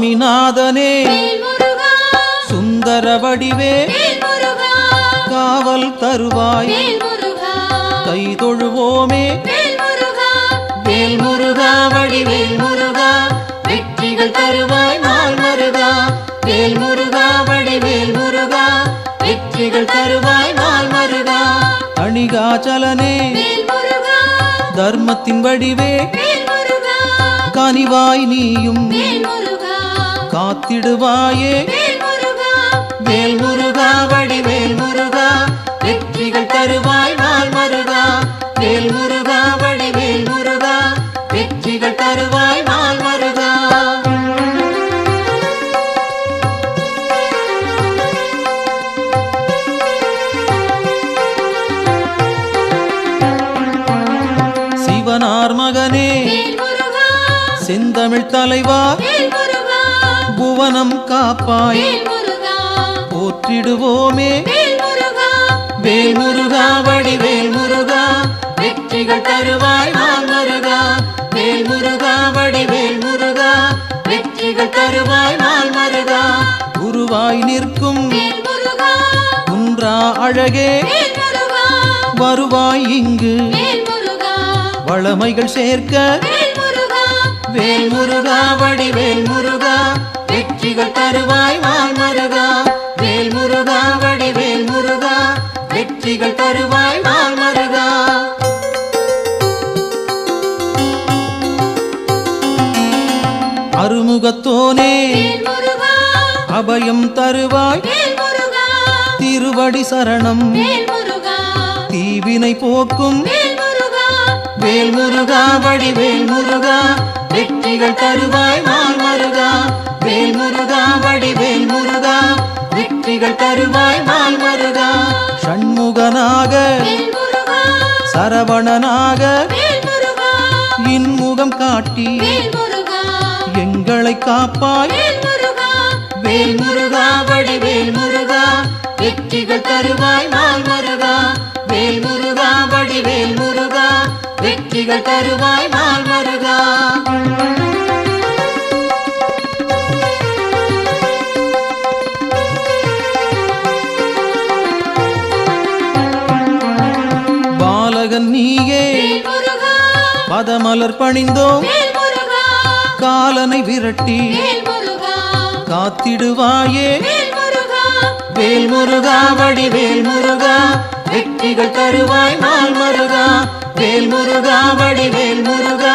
சுவாமிநாதனே சுந்தர வடிவே காவல் தருவாய் கை தொழுவோமே வேல் முருகா வடிவேல் முருகா வெற்றிகள் தருவாய் நாள் மருகா வேல் முருகா வடிவேல் முருகா வெற்றிகள் தருவாய் நாள் மருகா அணிகாச்சலனே தர்மத்தின் வடிவே கனிவாய் நீயும் காத்திடுவாயே வேல் முருகா வடிவேல் முருகா வெற்றிகள் தருவாய் நாள் மருகா வேல் முருகா வடிவேல் முருகா வெற்றிகள் தருவாய் நாள் மருகா சிவனார் மகனே செந்தமிழ் தலைவா புவனம் காப்பாய் போற்றிடுவோமே வேல் முருகா வடிவேல் முருகா வெற்றிகள் தருவாய் நாள் மருகா வேல் முருகா வடிவேல் முருகா வெற்றிகள் தருவாய் நாள் மருகா குருவாய் நிற்கும் குன்றா அழகே வருவாய் இங்கு வளமைகள் சேர்க்க வேல் முருகா வடிவேல் முருகா வெற்றிகள் தருவாய் நாள் மருகா வேல் முருகா வடிவேல் முருகா வெற்றிகள் தருவாய் நாள் மருகா அருமுகத்தோனே அபயம் தருவாய் திருவடி சரணம் தீவினை போக்கும் வேல் முருகா வடிவேல் முருகா வெற்றிகள் தருவாய் நாள் மருகா வேல் முருகா வடிவேல் முருகா வெற்றிகள் தருவாய் நாள் மருகா ஷண்முகனாக சரவணனாக இன்முகம் காட்டி எங்களை காப்பாய் வேல் முருகா வடிவேல் முருகா வெற்றிகள் தருவாய் நாள் மருகா வேல் முருகா வடிவேல் முருகா வெற்றிகள் தருவாய் நாள் மருகா பாலகன் நீயே பதமலர் பணிந்தோம் காலனை விரட்டி காத்திடுவாயே வேல் முருகா வடிவேல் முருகா வெற்றிகள் தருவாய் நாள் மருகா வேல் முருகா வடிவேல் முருகா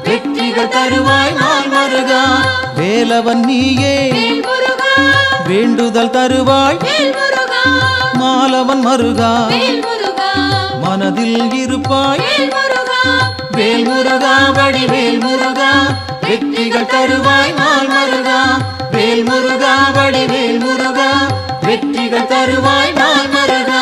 வெற்றிகள் தருவாய் நாள் மருகா வேலவன் நீயே வேண்டுதல் தருவாய் மாலவன் மருகா மனதில் இருப்பாய் வேல் முருகா வடிவேல் முருகா வெற்றிகள் தருவாய் நாள் மருகா வேல் முருகா வடிவேல் முருகா வெற்றிகள் தருவாய் நாள் மருகா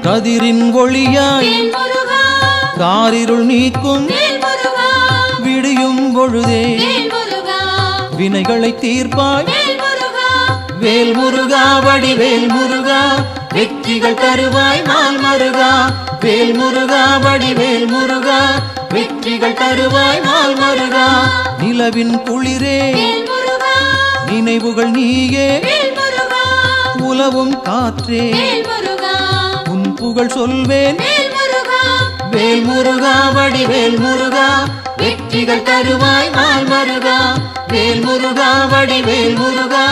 கதிரின் ஒளியாய் காரிருள் நீக்கும் விடியும் பொழுதே வினைகளை தீர்ப்பாய் வேல் முருகா வடிவேல் முருகா வெற்றிகள் தருவாய் நாள் மருகா வேல் முருகா வடிவேல் முருகா வெற்றிகள் தருவாய் நாள் மருகா நிலவின் குளிரே நினைவுகள் நீயே உலவும் காற்றே உன் புகழ் சொல்வேன் வேல் முருகா வடிவேல் முருகா வெற்றிகள் தருவாய் நாள் மருகா வேல் முருகா வடிவேல் முருகா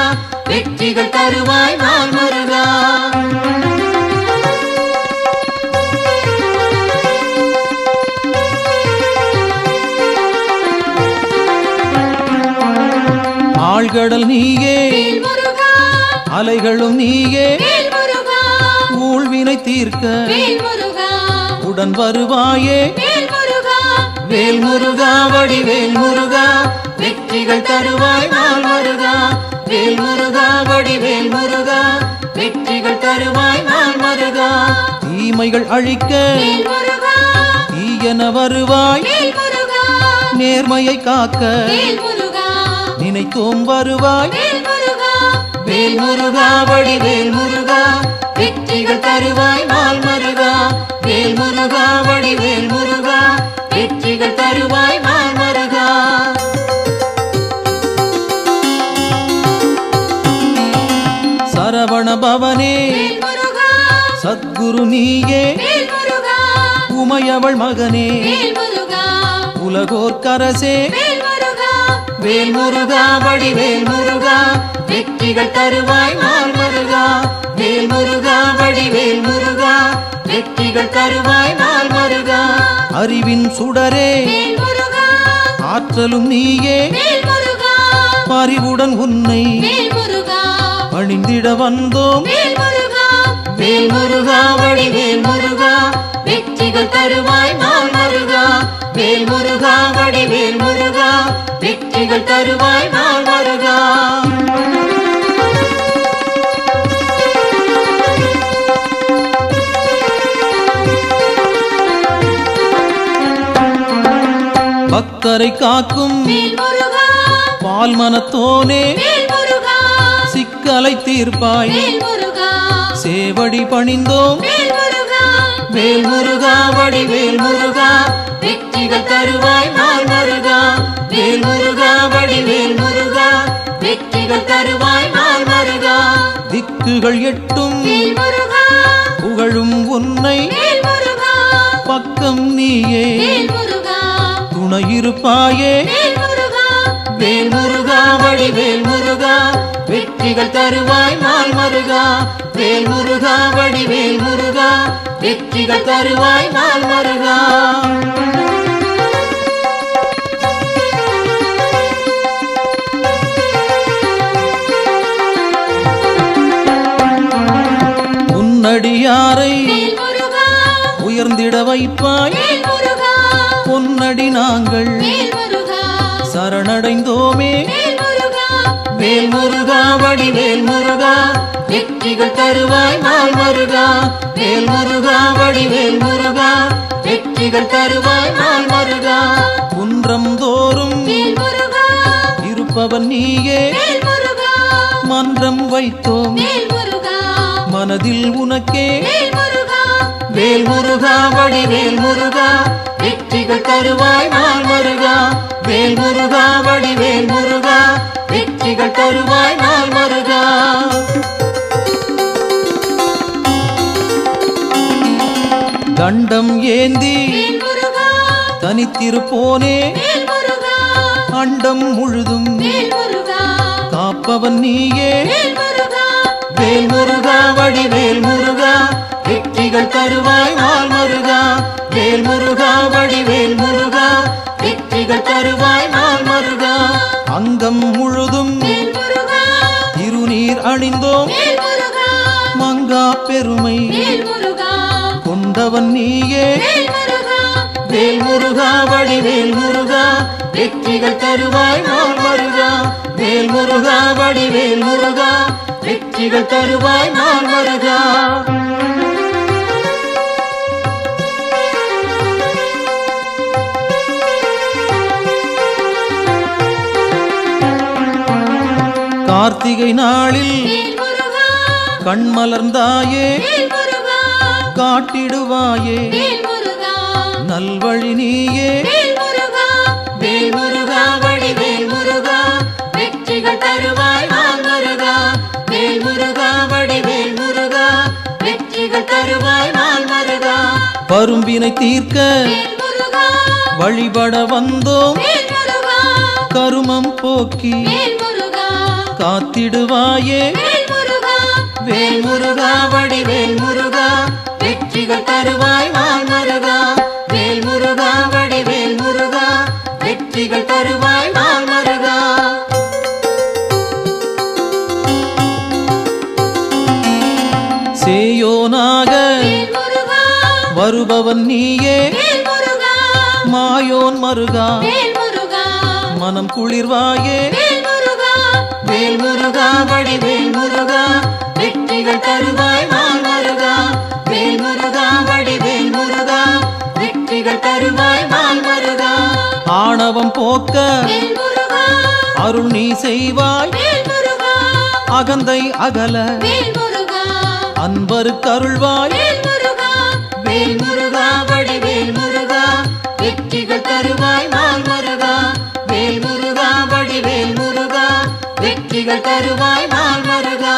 வெற்றிகள் தருவாய் நாள் மருகா ஆழ்கடல் நீயே அலைகளும் நீயே ஊழ்வினை தீர்க்க உடன் வருவாயே வேல் முருகா வடிவேல் முருகா வெற்றிகள் தருவாய் நாள் மருகா வேல் முருகா வடிவேல் முருகா வெற்றிகள் தருவாய் நாள் மருகா தீமைகள் அழிக்க தீயன வருவாய் நேர்மையை காக்க நினைத்தோம் வருவாய் வேல் முருகா வடிவேல் முருகா வெற்றிகள் தருவாய் நாள் மருகா வேல் முருகா வடிவேல் முருகா வெற்றிகள் அவனே வேல் முருகா சத்குரு நீயே வேல் முருகா உமையவள் மகனே வேல் முருகா உலகோர்க்கரசே வேல் முருகா வேல் முருகா வடிவேல் முருகா வெற்றிகள் தருவாய் நாள் மருகா வேல் முருகா வடிவேல் முருகா வெற்றிகள் தருவாய் நாள் மருகா அறிவின் சுடரே வேல் முருகா ஆற்றலும் நீயே வேல் முருகா பரிவுடன் உன்னை வேல் முருகா பணிந்திட வந்தோம் வேல் முருகா வேல் முருகா வடிவேல் முருகா வெற்றிகள் தருவாய் நாள் மருகா வேல் முருகா வடிவேல் முருகா வெற்றிகள் தருவாய் நாள் மருகா பக்தரை காக்கும் வேல் முருகா பால் மனத்தோனே வேல் முருகா சிக்கலை தீர்ப்பாய் வேல் முருகா சேவடி பணிந்தோம் வேல் முருகா வேல் முருகா வடிவேல் முருகா வெற்றிகள் தருவாய் நாள் மருகா வேல் முருகா வடிவேல் முருகா வெற்றிகள் தருவாய் நாள் மருகா திக்குகள் எட்டும் வேல் முருகா புகழும் உன்னை வேல் முருகா பக்கம் நீயே வேல் முருகா துணையிருப்பாயே வேல் முருகா வேல் முருகா வடிவேல் முருகா வெற்றிகள் தருவாய் நாள் மருகா வேல் முருகா வடிவேல் முருகா வெற்றிகள் தருவாய் நாள் மருகா உன்னடியாரை வேல் முருகா உயர்ந்திட வைப்பாய் வேல் முருகா பொன்னடி நாங்கள் வேல் முருகா சரணடைந்தோமே வேல் முருகா வேல் முருகா வடிவேல் முருகா வெற்றிகள் தருவாய் நாள் மருகா வேல் முருகா வடிவேல் முருகா வெற்றிகள் தருவாய் நாள் மருகா குன்றம் தோறும் வேல் முருகா இருப்பவன் நீயே வேல் முருகா மன்றம் வைத்தோம் வேல் முருகா மனதில் உனக்கே வேல் முருகா வேல் முருகா வடிவேல் முருகா வெற்றிகள் தருவாய் நாள் மருகா வேல் முருகா வடிவேல் முருகா வெற்றிகள் தருவாய் நாள் மருகா தண்டம் ஏந்தி வேல் முருகா தனித்திருப்போனே வேல் முருகா அண்டம் முழுதும் வேல் முருகா காப்பவன் நீயே வேல் முருகா வேல் முருகா வடிவேல் முருகா வெற்றிகள் தருவாய் நாள் மருகா வேல் முருகா வடிவேல் முருகா வெற்றிகள் தருவாய் நாள் மருகா அங்கம் முழுதும் வேல் முருகா திருநீர் அணிந்தோம் வேல் முருகா மங்கா பெருமை வேல் முருகா கொண்டவன் நீயே வேல் முருகா வேல் முருகா வடிவேல் முருகா வெற்றிகள் தருவாய் நாள் மருகா வேல் முருகா வடிவேல் முருகா வெற்றிகள் தருவாய் நாள் மருகா கார்த்திகை நாளில் வேல் முருகா கண்மலர்ந்தாயே வேல் முருகா காட்டிடுவாயே வேல் முருகா நல்வழி நீயே வேல் முருகா வேல் முருகா வடிவேல் முருகா வெற்றிகள் தருவாய் நாள் மருகா வேல் முருகா வடிவேல் முருகா வெற்றிகள் தருவாய் நாள் மருகா பரும்பினை தீர்க்க வேல் முருகா வழிபட வந்தோம் வேல் முருகா கருமம் போக்கி வேல் முருகா காத்திடுவாயே வேல் முருகா வேல் முருகா வடிவேல் முருகா வெற்றிகள் தருவாய் நாள் மருகா வேல் முருகா வடிவேல் முருகா வெற்றிகள் தருவாய் நாள் மருகா சேயோனாக வேல் முருகா வருபவன் நீயே வேல் முருகா மாயோன் மருகா வேல் முருகா மனம் குளிர்வாயே வேல் முருகா வேல் முருகா வடிவேல் முருகா வெற்றிகள் தருவாய் நாள் மருகா வேல் முருகா வடிவேல் முருகா வெற்றிகள் தருவாய் நாள் மருகா ஆணவம் போக்க வேல் முருகா அருள் நீ செய்வாய் வேல் முருகா அகந்தை அகல வேல் முருகா அன்பருக்கு அருள்வாய் வேல் முருகா வேல் முருகா வடிவேல் முருகா வெற்றிகள் தருவாய் நாள் மருகா வேல் முருகா வடிவேல் முருகா வெற்றிகள் தருவாய் நாள் மருகா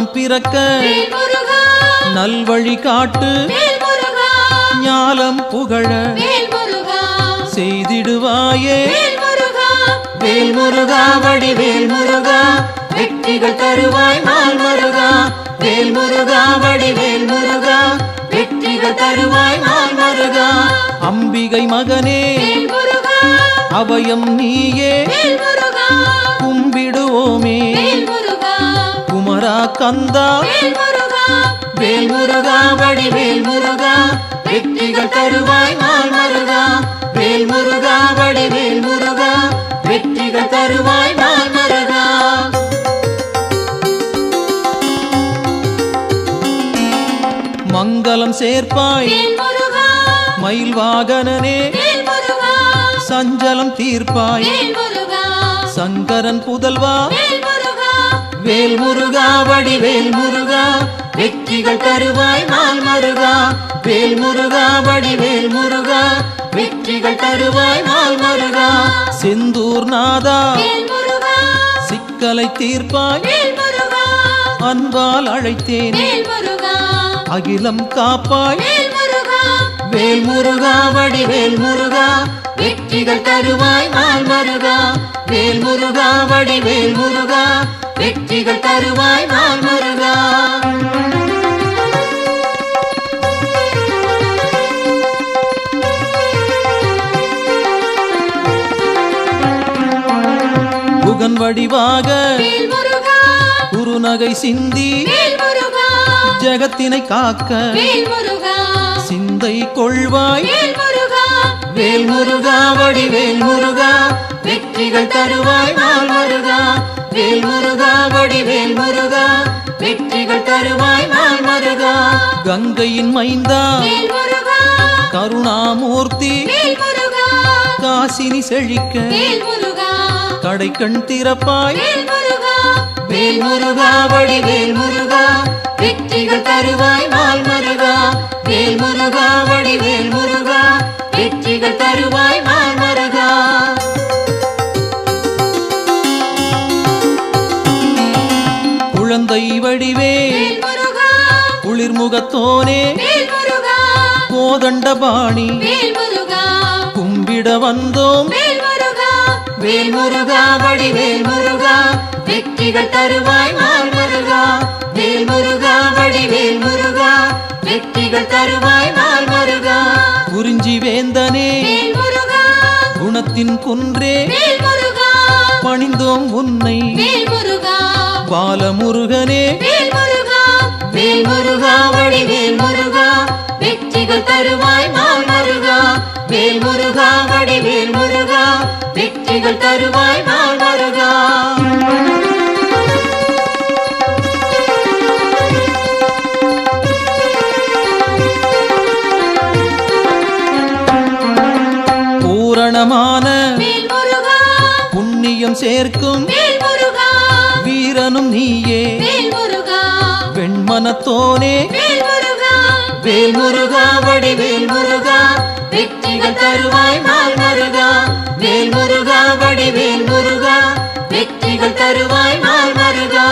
ஞானம் பிறக்க வேல் முருகா நல்வழி காட்டு வேல் முருகா ஞாலம் புகழ வேல் முருகா செய்திடுவாயே வேல் முருகா வேல் முருகா வடிவேல் முருகா வெற்றிகள் தருவாய் நாள் முருகா வேல் முருகா வடிவேல் முருகா வெற்றிகள் தருவாய் நாள் முருகா அம்பிகை மகனே வேல் முருகா அபயம் நீயே வேல் முருகா கும்பிடுவோமே வேல் முருகா குமரா கந்தா வேல் முருகா வேல் முருகா வடிவேல் முருகா வெற்றிகள் தருவாய் நாள் முருகா வேல் முருகா வடிவேல் முருகா வெற்றிகள் தருவாய் நாள் முருகா மங்களம் சேர்ப்பாய் வேல் முருகா மயில் வாகனனே வேல் முருகா சஞ்சலம் தீர்ப்பாய் வேல் முருகா சங்கரன் புதல்வா வேல் முருகா வேல் முருகா வடிவேல் முருகா வெற்றிகள் தருவாய் நாள் முருகா வேல் முருகா வடிவேல் முருகா வெற்றிகள் தருவாய் நாள் முருகா செந்தூர் நாதா வேல் முருகா சிக்கலை தீர்ப்பாய் வேல் முருகா அன்பால் அழைத்தேன் வேல் முருகா அகிலம் காப்பாய் வேல் முருகா வேல் முருகா வடிவேல் முருகா வெற்றிகள் தருவாய் நாள் முருகா வேல் முருகா வடிவேல் முருகா வெற்றிகள் தருவாய் நாள் முருகா புகன் வடிவாக வேல் முருகா குறுநகை சிந்தி வேல் முருகா ஜகத்தினை காக்க வேல் முருகா சிந்தை கொள்வாய் வேல் முருகா வேல் முருகா வடிவேல் முருகா வெற்றிகள் தருவாய் நாள் முருகா வேல் முருகா வடிவேல் முருகா வெற்றிகள் தருவாய் நாள் முருகா கங்கையின் மைந்தா வேல் முருகா கருணாமூர்த்தி வேல் முருகா காசினி செழிக்க வேல் முருகா கடை கண் திறப்பாய் வேல் முருகா வேல் முருகா வடிவேல் முருகா வெற்றிகள் தருவாய் நாள் முருகா வேல் முருகா வடிவேல் முருகா வெற்றிகள் தருவாய் நாள் முருகா குழந்தை வடிவே வேல் முருகா குளிர்முகத்தோனே வேல் முருகா கோதண்டபாணி வேல் முருகா கும்பிட வந்தோம் வேல் முருகா வேல் முருகா வடிவேல் முருகா வெற்றிகள் தருவாய் நாள் முருகா வேல் முருகா வடிவேல் முருகா வெற்றிகள் தருவாய் நாள் முருகா குறிஞ்சி வேந்தனே வேல் முருகா குணத்தின் குன்றே வேல் முருகா பணிந்தோம் உன்னை வேல் முருகா பாலமுருகனே வேல் முருகா வேல் முருகா வடிவேல் முருகா வெற்றிகள் தருவாய் நாள் முருகா வேல் முருகா வடிவேல் முருகா வெற்றிகள் தருவாய் நாள் முருகா பூரணமான வேல் முருகா புண்ணியம் சேர்க்கும் வேல் முருகா வீரனும் நீயே வேல் முருகா வெண்மனத்தோனே வேல் முருகா வேல் முருகா வடிவேல் முருகா வெற்றிகள் தருவாய் நாள் முருகா வேல் முருகா வடிவேல் முருகா வெற்றிகள் தருவாய் நாள் முருகா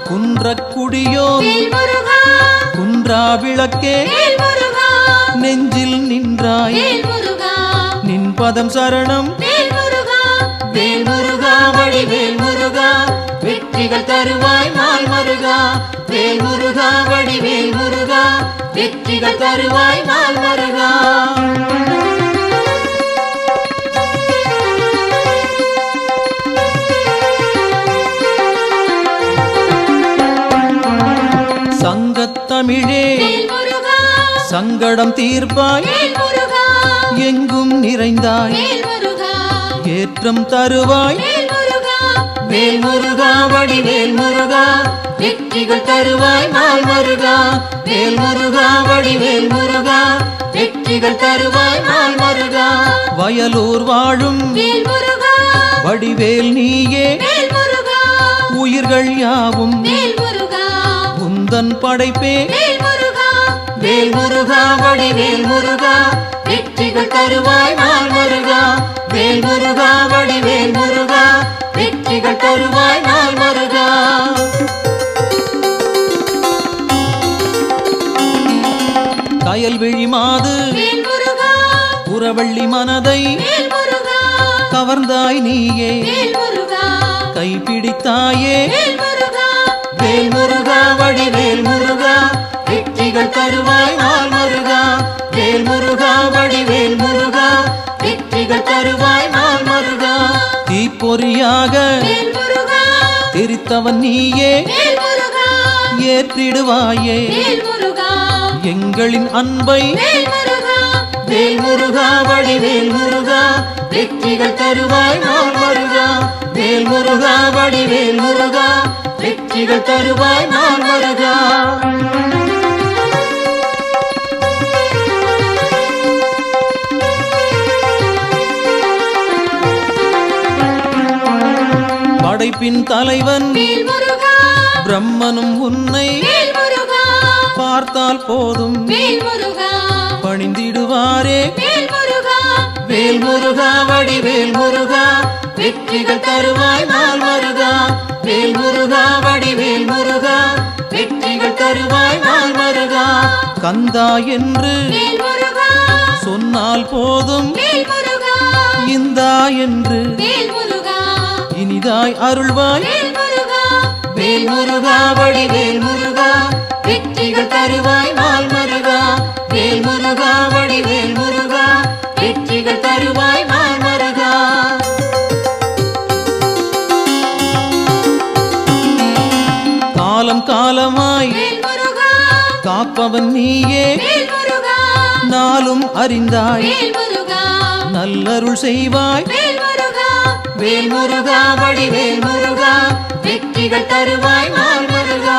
குன்றக்குடியோ வேல் முருகா குன்றா விளக்கே வேல் முருகா நெஞ்சில் நின்றாய் வேல் முருகா நின் பதம் சரணம் வேல் முருகா வேல் முருகா வடிவேல் முருகா வெற்றிகள் தருவாய் நாள் முருகா வேல் முருகா வடிவேல் முருகா வெற்றிகள் தருவாய் நாள் முருகா சங்கத்தமிழே வேல் முருகா சங்கடம் தீர்ப்பாய் வேல் முருகா எங்கும் நிறைந்தாய் வேல் முருகா ஏற்றம் தருவாய் வேல் முருகா வேல் முருகா வடிவேல் முருகா வெற்றிகள் தருவாய் நாள் முருகா வேல் முருகா வடிவேல் முருகா வெற்றிகள் தருவாய் நாள் முருகா வயலூர் வாழும் வேல் முருகா வடிவேல் நீயே வேல் முருகா உயிர்கள் யாவும் வேல் முருகா உந்தன் படைப்பே வேல் முருகா வேல் முருகா வடிவேல் முருகா வெற்றிகள் தருவாய் நாள் முருகா வேல் முருகா வடிவேல் முருகா வெற்றிகள் தருவாய் நாள் முருகா கல்வெளி மாது வேல் முருகா புறவள்ளி மனதை வேல் முருகா கவர்ந்தாய் நீயே வேல் முருகா கைப்பிடித்தாயே வேல் முருகா வேல் முருகா வடிவேல் முருகா வெற்றிகள் தருவாய் நாள் முருகா வேல் முருகா வடிவேல் முருகா வெற்றிகள் தருவாய் நாள் முருகா தீப்பொறியாக வேல் முருகா தெரித்தவன் நீயே வேல் முருகா ஏற்றிடுவாயே வேல் முருகா எங்களின் அன்பை வேல் முருகா வேல் முருகா வடிவேல் முருகா வெற்றிகள் தருவாய் நாள் முருகா வேல் முருகா வடிவேல் முருகா வெற்றிகள் தருவாய் நாள் முருகா படைப்பின் தலைவன் வேல் முருகா பிரம்மனும் உன்னை வேல் முருகா பார்த்தால் போதும் வேல் முருகா பணிந்திடுவாரே வேல் முருகா வேல் முருகா வடிவேல் முருகா வெற்றிகள் தருவாய் நாள் முருகா வேல் முருகா வடிவேல் முருகா வெற்றிகள் தருவாய் நாள் முருகா கந்தா என்று வேல் முருகா சொன்னால் போதும் வேல் முருகா இந்தா என்று வேல் முருகா இனிதாய் அருள்வாய் வேல் முருகா வேல் முருகா வடிவேல் முருகா வெற்றிகள் தருவாய் நாள் முருகா வேல் முருகா வடிவேல் முருகா வெற்றிகள் தருவாய் நாள் முருகா காலம் காலமாய் வேல் முருகா காப்பவன் நீயே வேல் முருகா நாளும் அறிந்தாய் வேல் முருகா நல்லருள் செய்வாய் வேல் முருகா வேல் முருகா வடிவேல் முருகா வெற்றிகள் தருவாய் நாள் முருகா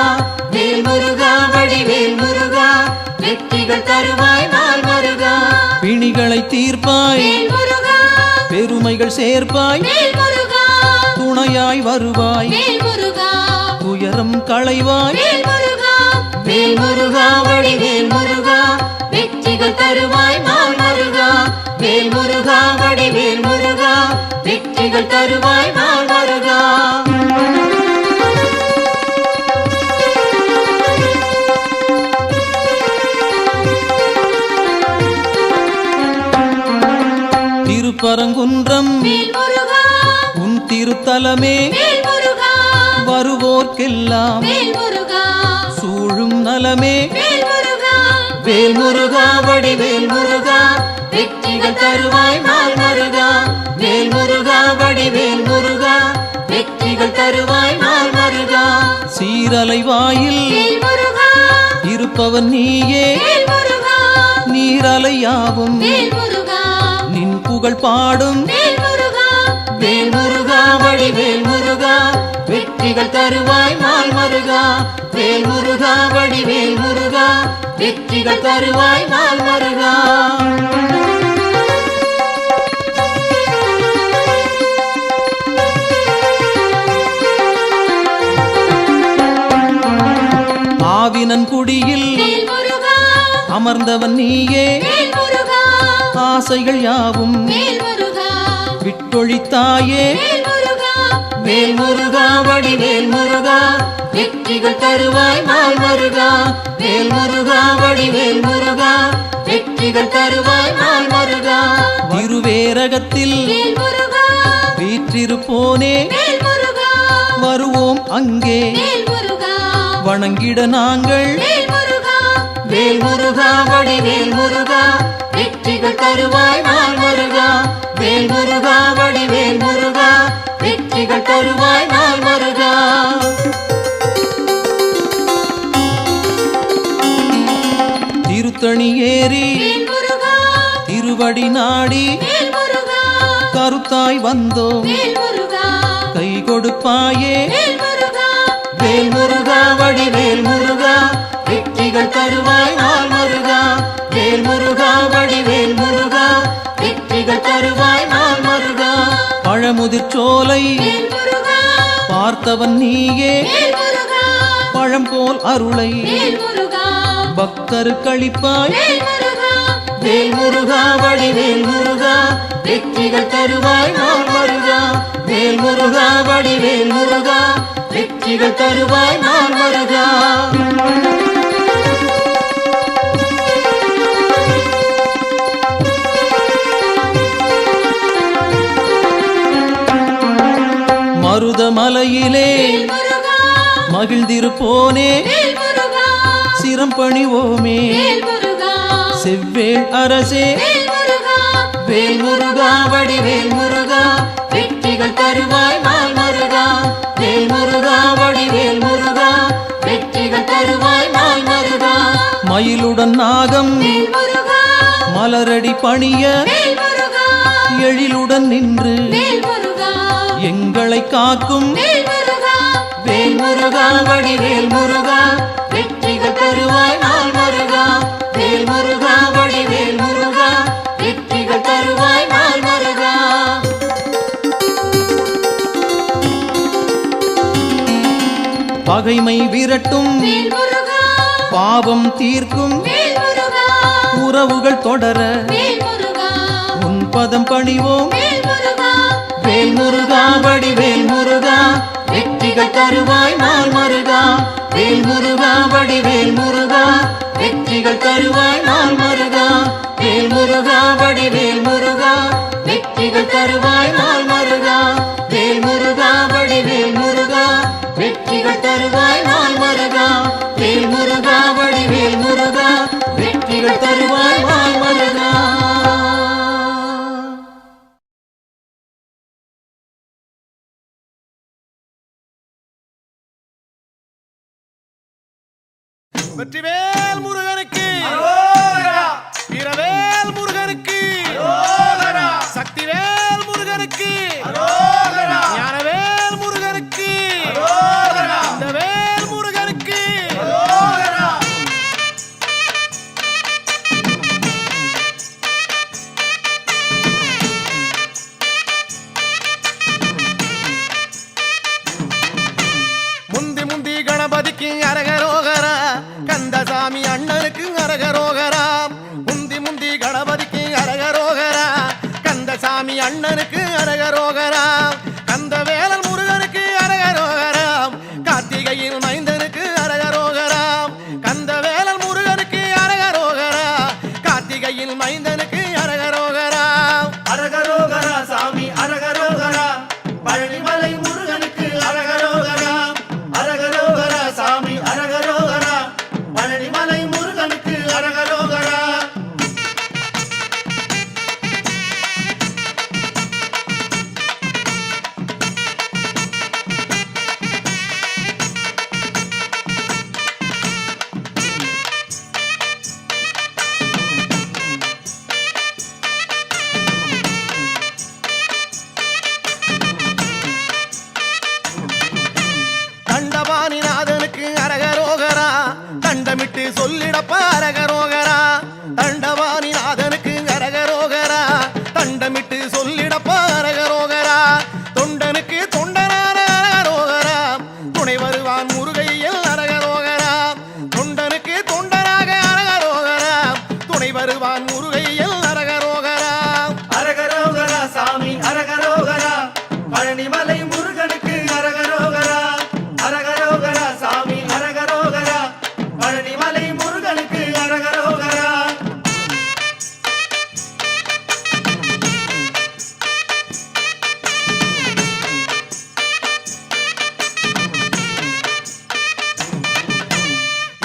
வேல் முருகா வடிவேல் முருகா வெற்றிகள் தருவாய் நாள் முருகா பிணிகளை தீர்ப்பாய் வேல் முருகா பெருமைகள் சேர்ப்பாய் வேல் முருகா துணையாய் வருவாய் வேல் முருகா துயரம் களைவாய் வேல் முருகா வேல் முருகா வடிவேல் முருகா வெற்றிகள் தருவாய் நாள் முருகா வேல் முருகா வடிவேல் முருகா வெற்றிகள் தருவாய் நாள் முருகா திருப்பரங்குன்றம் வேல் முருகா உன் திருத்தலமே வேல் முருகா வருவோர்க்கெல்லாம் வேல் முருகா சூழும் நலமே வேல் முருகா வேல் முருகா வடிவேல் முருகா வெற்றிகள் தருவாய் நாள் முருகா வேல் முருகா வடிவேல் முருகா வெற்றிகள் தருவாய் நாள் முருகா சீரலை வாயில் வேல் முருகா இருப்பவன் நீயே வேல் முருகா நீரலையாவும் வேல் முருகா நின் புகழ் பாடும் வேல் முருகா வேல் முருகா வடிவேல் முருகா வெற்றிகள் தருவாய் நாள் முருகா வேல் முருகா வடிவேல் முருகா வெற்றிகள் தருவாய் நாள் முருகா ஆவினன் குடியில் வேல் முருகா அமர்ந்தவன் நீயே வேல் முருகா ஆசைகள் யாவும் வேல் முருகா விட்டொழித்தாயே வேல் முருகா வேல் முருகா வடிவேல் முருகா வெற்றிகள் தருவாய் நாள் முருகா வேல் முருகா வடிவேல் முருகா வெற்றிகள் தருவாய் நாள் முருகா திருவேரகத்தில் வேல் முருகா வீற்றிருப்போனே வேல் முருகா வருவோம் அங்கே வேல் முருகா வணங்கிட நாங்கள் வேல் முருகா வேல் முருகா வடிவேல் முருகா வெற்றிகள் தருவாய் நாள் முருகா வேல் முருகா வடிவேல் முருகா வெற்றிகள் தருவாய் நாள் முருகா திருத்தணி ஏறி வேல் முருகா திருவடி நாடி வேல் முருகா கருத்தாய் வந்தோம் வேல் முருகா கை கொடுப்பாயே வேல் முருகா வேல் முருகா வடிவேல் முருகா வெற்றிகள் தருவாய் நாள் முருகா வேல் முருகா வடிவேல் முருகா வெற்றிகள் தருவாய் நாள் முருகா பழமுதிர்ச்சோலை வேல் முருகா பார்த்தவன் நீயே வேல் முருகா பழம் போல் அருளை வேல் முருகா பக்தருக்களிப்பாய் வேல் முருகா வேல் முருகா வடிவேல் முருகா வெற்றிகள் தருவாய் நாள் முருகா வேல் முருகா வடிவேல் முருகா வெற்றிகள் தருவாய் நாள் முருகா மருதமலையிலே வேல் முருகா மகிழ்ந்திருப்போனே வேல் முருகா சிரம் பணிவோமே வேல் முருகா செவ்வேள் அரசே வேல் முருகா வேல் முருகா வடிவேல் முருகா வெற்றிகள் தருவாய் நாள் மருகா வேல் முருகா வடிவேல் முருகா வெற்றிகள் தருவாய் நாள் மருகா மயிலுடன் நாகம் வேல் முருகா மலரடி பணிய வேல் முருகா எழிலுடன் நின்று வேல் முருகா எங்களை காக்கும் வேல் முருகா வேல் முருகா வடிவேல் முருகா வெற்றிகள் தருவாய் நாள் மருகா வேல் முருகா வடிவேல் முருகா வெற்றிகள் தருவாய் நாள் மருகா பகைமை விரட்டும் வேல் முருகா பாவம் தீர்க்கும் வேல் முருகா உறவுகள் தொடர வேல் முருகா உன் பதம் பணிவோம் வேல் முருகா வேல் முருகா வடிவேல் முருகா வெற்றிகள் தருவாய் நாள் மருகா வேல் முருகா வடிவேல் முருகா வெற்றிகள் தருவாய் நாள் மருகா வேல் முருகா வடிவேல் முருகா வெற்றிகள் தருவாய் நாள் மருகா வேல் முருகா வடிவேல் முருகா வெற்றிகள் தருவாய் நாள் மருகா வேல் முருகா வடிவேல் முருகா வெற்றிகள் தருவாய் நாள் மருகா வெற்றிவேல் முருகனுக்கு வீரவேல் முருகனுக்கு சக்திவேல் முருகனுக்கு ஞானவேல் முருகனுக்கு இந்த வேல் முருகனுக்கு முந்தி முந்தி கணபதிக்கு அரகரோகரா கந்தசாமி அண்ணனுக்கு அரகரோகரா முந்தி முந்தி கணபதிக்கு அரகரோகரா கந்தசாமி அண்ணனுக்கு அரகரோகரா கந்தவேலன் முருகனுக்கு அரகரோகரா கார்த்திகையில் மைந்தனுக்கு அரகரோகரா கந்தவேலன் முருகனுக்கு அரகரோகரா கார்த்திகையில் மைந்தனுக்கு அரகரோகரா அரகரோகரா சாமி அரகரோகரா பழனிமலை முருகனுக்கு அரகரோகரா அரகரோகரா சாமி அரகரோகரா பழனிமலை முருகனுக்கு அரகரோகரா தண்டபாணிநாதனுக்கு அரகரோகரா தண்டமிட்டு சொல்லிடப்ப அரகரோகரா தண்டபாணிநாதனுக்கு அரகரோகரா தண்டமிட்டு சொல்லிடப்ப அரகரோகரா தொண்டனுக்கு தொண்டனான அரகரோகரா துணை வருவான் முருகையில் அரகரோகரா தொண்டனுக்கு தொண்டனாக அரகரோகரா துணை வருவான் முருகையில் அரகரோகரா அரகரோகரா சாமி அரகரோகரா பழனிமலை முருகனுக்கு அரகரோகரா அரகரோகரா சாமி அரகரோகரா பழனிமலை முருகனுக்கு அரகரோகரா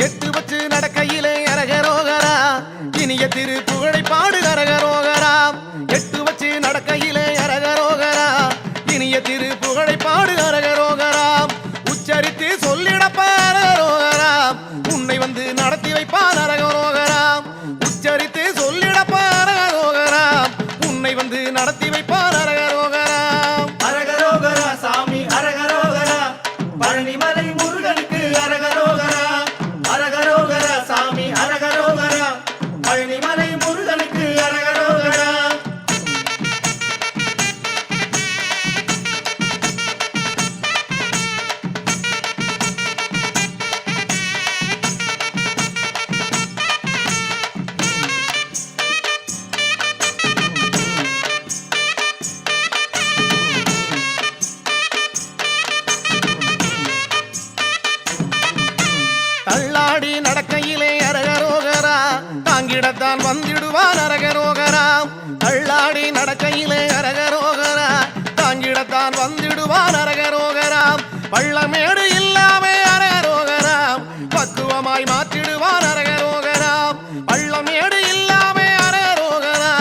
எட்டு வச்சு நடக்கையிலே அரகரோகரா இனிய திரு புகழை பாடு அரகரோகரா எட்டு வச்சு நடக்கையிலே அரகரோகரா இனிய திரு புகழை பாடு அரகரோகரா உச்சரித்து சொல்லிடப்ப அரகரோகரா உன்னை வந்து நடத்தி வைப்பான் அரகரோகரா உச்சரித்து சொல்லிடப்ப அரகரோகரா உன்னை வந்து நடத்தி வைப்பான் அரகரோகரா அரகரோகரா சாமி அரகரோகரா பழனிமலை முருகனுக்கு அரகரோகரா அரகரோகரா சாமி அரகரோகரா பழனிமலை முருகனுக்கு அரகரோகரா தள்ளாடி நடக்கையிலே அரகரோகரா தாங்கிடத்தான் வந்திடுவான் அரகரோகரா தள்ளாடி நடக்கையிலே அரகரோகரா தாங்கிடத்தான் வந்திடுவான் அரகரோகரா பள்ளமேடு இல்லாம அரகரோகரா பக்குவமாய் மாற்றிடுவான் அரகரோகரா பள்ளமேடு இல்லாம அரகரோகரா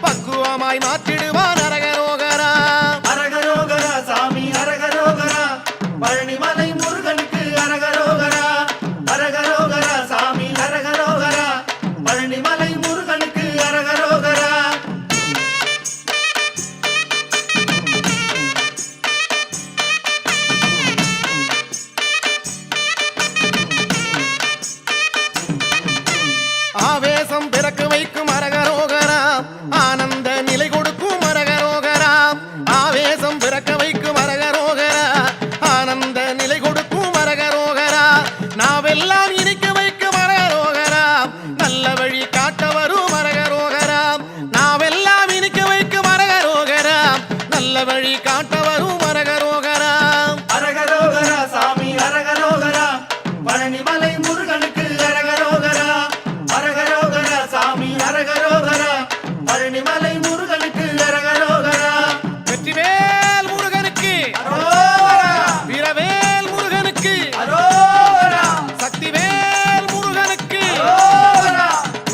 பக்குவமாய் மாற்றிடுவான் அரகரோகரா அரகரோகரா சாமி அரகரோகரா பழனிமலை முருகனுக்கு அரகரோகரா அரகரோகரா சாமி அரகரோகரா பழனிமலை முருகனுக்கு அரகரோகரா ஆவேசம் பிறக்க வைக்கும் அரகரோகரா ஆனந்த நிலை கொடுக்கும் அரகரோகரா ஆவேசம் பிறக்க வைக்கும் அரகரோகரா ஆனந்த நிலை கொடுக்கும் அரகரோகரா நாவெல்லாம் இனிக்க வைக்கும் அரகரோகரா நல்ல வழி காட்ட வரும் அரகரோகரா நாவெல்லாம் இனிக்க வைக்கும் அரகரோகரா நல்ல வழி காட்ட வரும் அரகரோகரா அரகரோகரா சாமி அரகரோகரா பழனிமலை முருகனுக்கு அரகரோகரா அரகரோகரா சாமி அரகரோகரா பழனிமலை முருகனுக்கு அரகரோகரா வெற்றிவேல் முருகனுக்கு அரோகரா வீரவேல் முருகனுக்கு அரோகரா சக்திவேல் முருகனுக்கு அரோகரா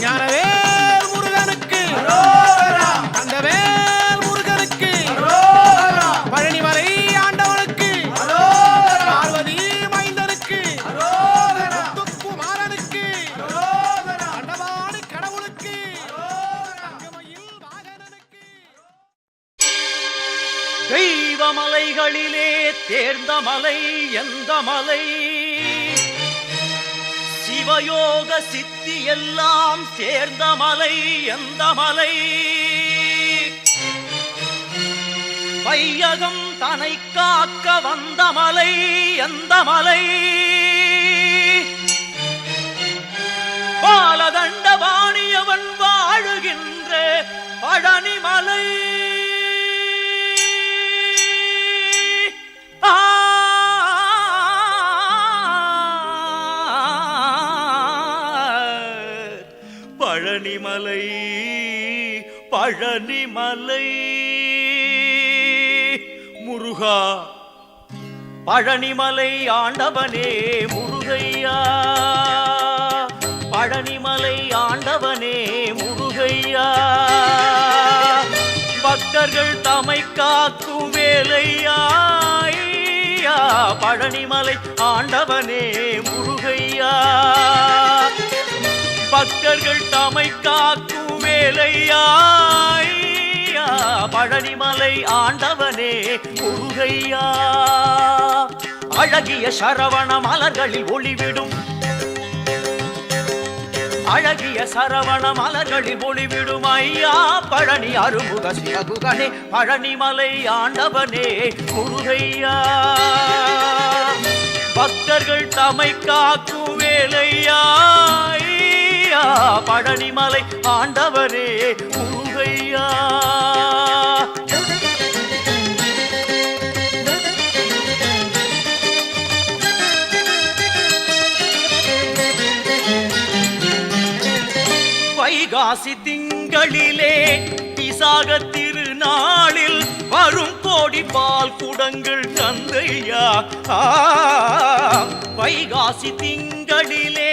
ஞானவேல் முருகனுக்கு அரோகரா கந்தவேல் முருகனுக்கு அரோகரா பழனிமலை ஆண்டவனுக்கு அரோகரா பார்வதி மைந்தனுக்கு அரோகரா முத்துக்குமாரனுக்கு அரோகரா அண்டவாணி கடவுளுக்கு தங்கமயில் வாகனனுக்கு தெய்வமலைகளிலே தேர்ந்த மலை எந்த மலை சிவயோக சித்தி எல்லாம் சேர்ந்த மலை எந்த மலை வையகம் தனை காக்க வந்த மலை எந்த மலை பாலதண்ட பாணியவன் வாழுகின்ற பழனிமலை பழனிமலை பழனிமலை முருகா பழனிமலை ஆண்டவனே முருகையா பழனிமலை ஆண்டவனே முருகையா பக்தர்கள் தமை காக்கும் வேலையா ஐயா, பழனிமலை ஆண்டவனே முருகையா பக்தர்கள் தமை காக்கும் வேலையா ஐயா, பழனிமலை ஆண்டவனே முருகையா அழகிய சரவண மலர்களில் ஒளிவிடும் அழகிய சரவண மலர்களில் ஒளிவிடும் ஐயா பழனி அருமுக சிவகுகனே பழனிமலை ஆண்டவனே முருகையா பக்தர்கள் தமை காக்கும் வேலையா ஐயா, பழனிமலை ஆண்டவரே முருகையா வைகாசி திங்களிலே விசாக திருநாளில் வரும் கோடி பால் குடங்கள் தந்தையா வைகாசி திங்களிலே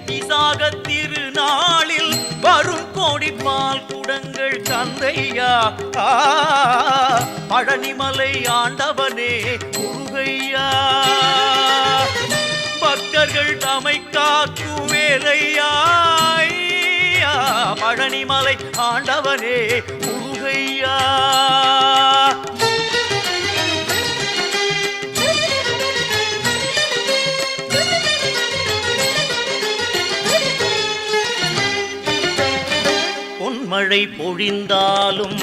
விசாக திருநாளில் வரும் கோடி பால் குடங்கள் தந்தையா பழனிமலை ஆண்டவனே முருகையா பக்தர்கள் தமை காக்கும் வேலையா ஐயா, பழனிமலை ஆண்டவனே முருகையா பொன்மழை பொழிந்தாலும்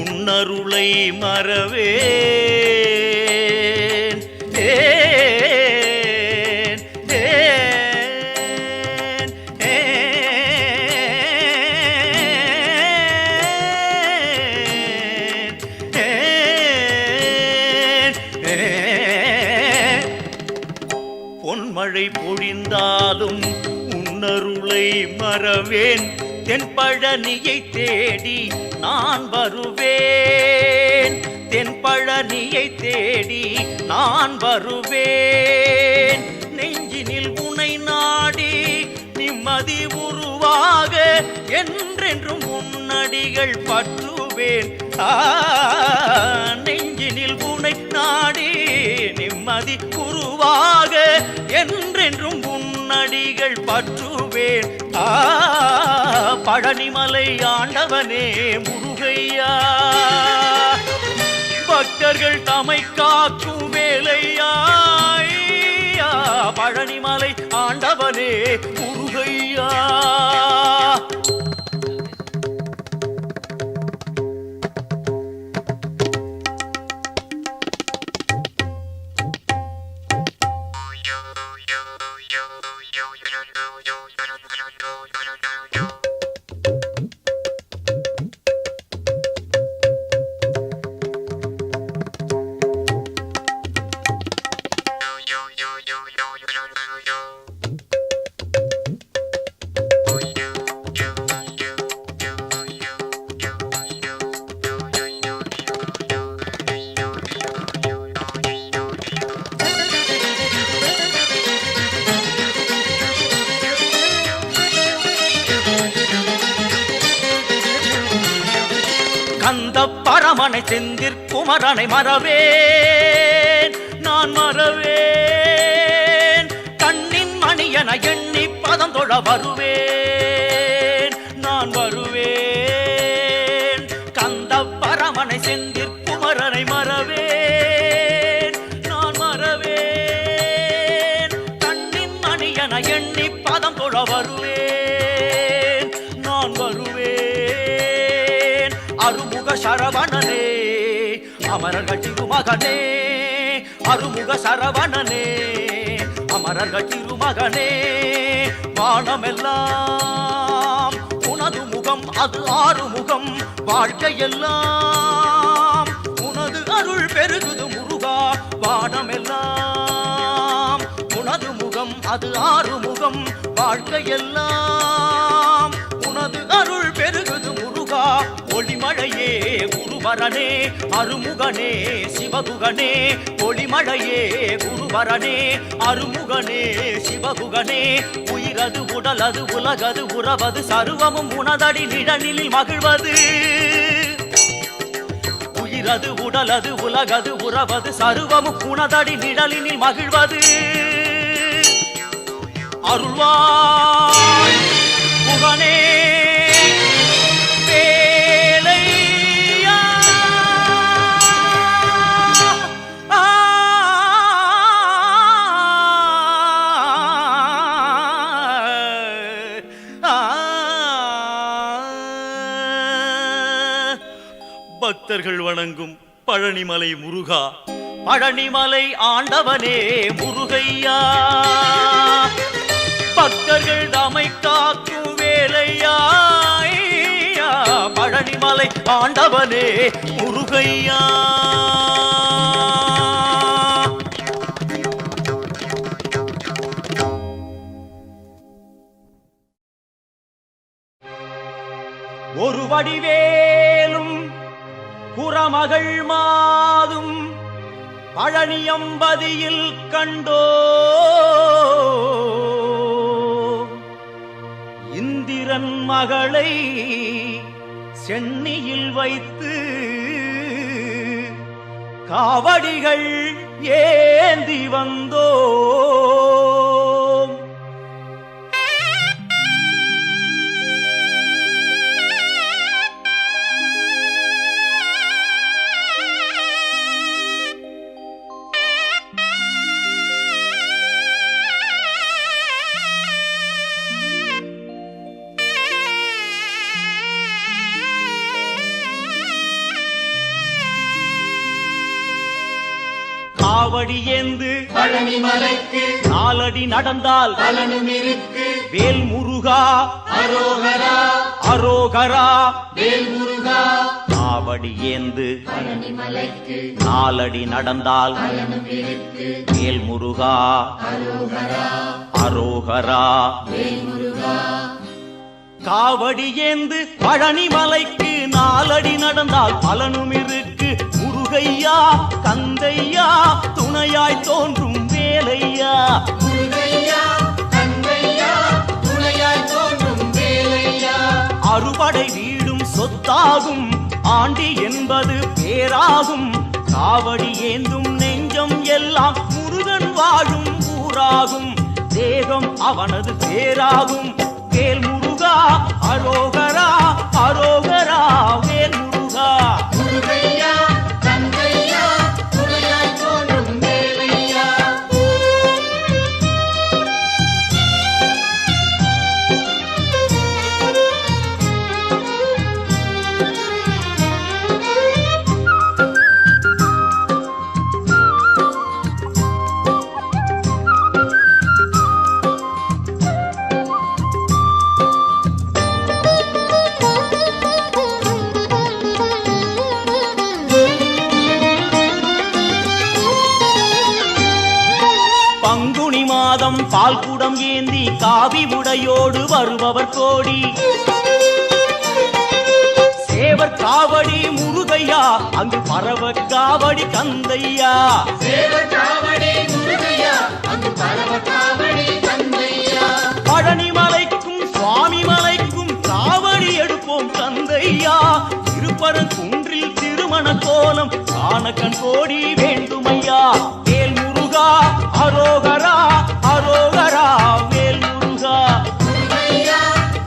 உன்னருளை மறவேன் பொன்மழை பொழிந்தாலும் உன்னருளை மறவேன் தென்பழனியை தேடி நான் வருவேன் தென்பழனியை தேடி நான் வருவேன். நெஞ்சினில் உனை நாடி நிம்மதி உருவாக என்றென்றும் உன்னடிகள் பற்றுவேன். நெஞ்சினில் உனை நாடி நிம்மதி உருவாக என்றென்றும் உன்னடிகள் பற்றுவேன். பழனிமலை ஆண்டவனே முருகையா, பக்தர்கள் தமை காக்கும் வேலையா. பழனிமலை ஆண்டவனே முருகையா. கந்த பரமனை செந்திற்குமரனை மறவேன், நான் மறவேன். கண்ணின் மணியன எண்ணி பதம் தொழ வருவேன், நான் வருவேன். கந்த பரமனை செந்திற்குமரனை மறவேன், நான் மறவேன். கண்ணின் மணியன எண்ணி பதம் தொழ வருவேன், நான் வருவேன். அருமுக சரவணனே அமரர்கள் திருமகனே, அருமுக சரவணனே அமரர்கள் திருமகனே. வானமெல்லாம் உனது முகம், அது ஆறுமுகம். வாழ்க்கையெல்லாம் உனது அருள் பெருகுது முருகா. வானமெல்லாம் உனது முகம், அது ஆறுமுகம். வாழ்க்கையெல்லாம் உனது அருள் பெருகுது முருகா. ஒளிமழையே குருவரனே அருமுகனே சிவகுகனே. ஒளிமழையே குருவரனே அருமுகனே சிவகுகனே. உயிரது உடலது உலகது உறவது சர்வமும் உனதடி நிழலில் மகிழ்வது. உயிரது உடலது உலகது உறவது சர்வமும் உனதடி நிழலில் மகிழ்வது. அருள்வாய் புகனே பக்தர்கள் வணங்கும் பழனிமலை முருகா. பழனிமலை ஆண்டவனே முருகையா, பக்தர்கள் தமை காக்கும் வேலையா. பழனிமலை ஆண்டவனே முருகையா. ஒரு வடிவேலும் குறமகள் மாதும் பழனியம்பதியில் கண்டோ. இந்திரன் மகளை சென்னியில் வைத்து காவடிகள் ஏந்தி வந்தோ. காவடி ஏந்து பழனிமலைக்கு நாலடி நடந்தால் பலனும் இருக்கு. வேல் முருகா அரோகரா அரோகரா வேல் முருகா. காவடி ஏந்து பழனிமலைக்கு நாலடி நடந்தால் பலனும் இருக்கு. வேல் முருகா அரோகரா அரோகரா வேல் முருகா. காவடி ஏந்து பழனிமலைக்கு நாலடி நடந்தால் பலனும் இருக்கு. முருக முருகையா கந்தையா துணையாய் தோன்றும் வேலையா. முருகையா கந்தையா துணையாய் தோன்றும் வேலையா. அறுபடை வீடும் சொத்தாகும் ஆண்டி என்பது பேராகும். காவடி ஏந்தும் நெஞ்சம் எல்லாம் முருகன் வாழும் ஊராகும். தேகம் அவனது பேராகும். வேல் முருகா அரோகரா அரோகரா வேல் முருகா. முருகையா கந்தையா துணையாய் தோன்றும் வேலையா. பங்குனி மாதம் பால்குடம் ஏந்தி காவி உடையோடு வருபவர் கோடி. சேவர் காவடி முருகையா அங்கு பரவ காவடி கந்தையா. சேவர் காவடி முருகையா அங்கு பரவ காவடி கந்தையா. பழனி மலைக்கும் சுவாமி மலைக்கும் காவடி எடுப்போம் கந்தையா. திருப்பரங்குன்றில் திருமண கோலம் காண கண் கோடி வேண்டுமையா. வேல் முருகா அரோகரா அரோகரா வேல் முருகா. முருகையா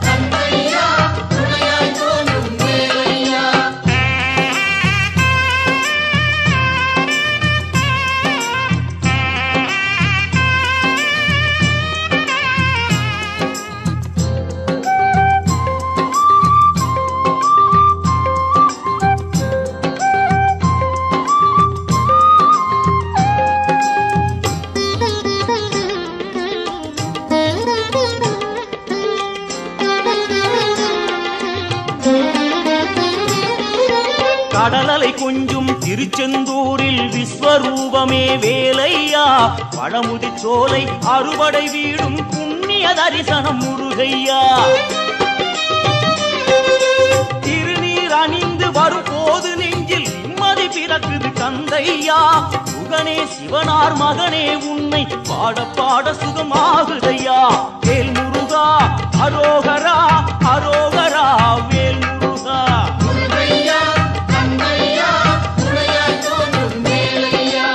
கந்தையா துணையாய் தோன்றும் வேலையா. கடலலை கொஞ்சும் திருச்செந்தூரில் விஸ்வரூபமே வேலையா. பழமுதி சோலை அறுபடை வீடும் புண்ணிய தரிசனம் முருகையா. திருநீர் அணிந்து வரும் போது நெஞ்சில் நிம்மதி பிறக்குது கந்தையா. சுகனே சிவனார் மகனே உன்னை பாட பாட சுகமாகுதையா. வேல் முருகா அரோகரா அரோகரா வேல் முருகா. முருகையா கந்தையா துணையாய் தோன்றும் வேலையா.